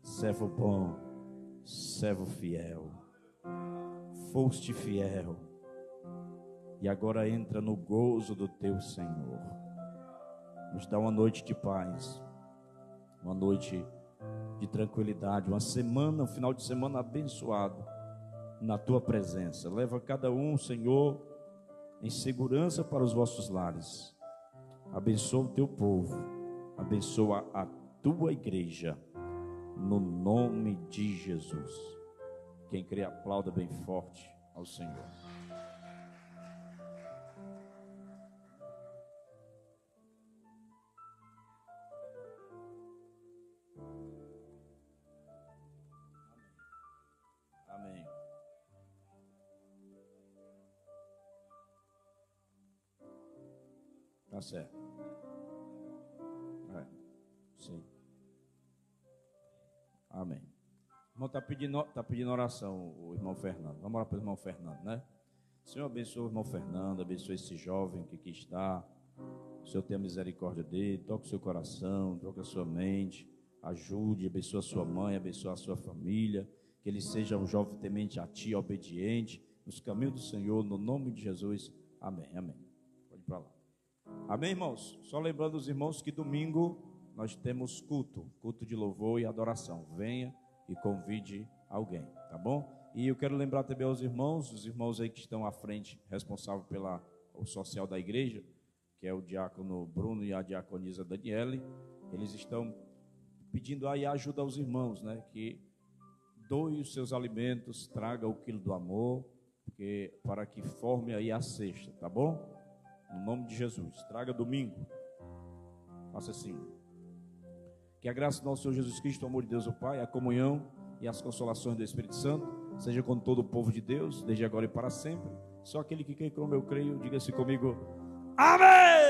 servo bom, servo fiel, foste fiel e agora entra no gozo do teu Senhor. Nos dá uma noite de paz, uma noite de tranquilidade, uma semana, um final de semana abençoado na tua presença. Leva cada um, Senhor, em segurança para os vossos lares. Abençoa o teu povo, abençoa a tua igreja, no nome de Jesus. Quem crê, aplauda bem forte ao Senhor. Amém. Tá certo. Sim. Amém. O irmão está pedindo oração, o irmão Fernando. Vamos orar pelo irmão Fernando, né? Senhor, abençoa o irmão Fernando, abençoa esse jovem que aqui está. O Senhor tenha misericórdia dele, toque o seu coração, toque a sua mente, ajude, abençoa a sua mãe, abençoa a sua família. Que ele seja um jovem temente a ti, obediente, nos caminhos do Senhor, no nome de Jesus. Amém, amém. Pode ir para lá. Amém, irmãos? Só lembrando os irmãos que domingo nós temos culto de louvor e adoração. Venha e convide alguém, tá bom? E eu quero lembrar também aos irmãos, os irmãos aí que estão à frente, responsável pelo social da igreja, que é o diácono Bruno e a diaconisa Daniele, eles estão pedindo aí ajuda aos irmãos, né? Que doe os seus alimentos, traga o quilo do amor, para que forme aí a cesta, tá bom? No nome de Jesus, traga domingo, faça assim. Que a graça do nosso Senhor Jesus Cristo, o amor de Deus o Pai, a comunhão e as consolações do Espírito Santo, seja com todo o povo de Deus, desde agora e para sempre. Só aquele que crê como eu creio, diga-se comigo, amém!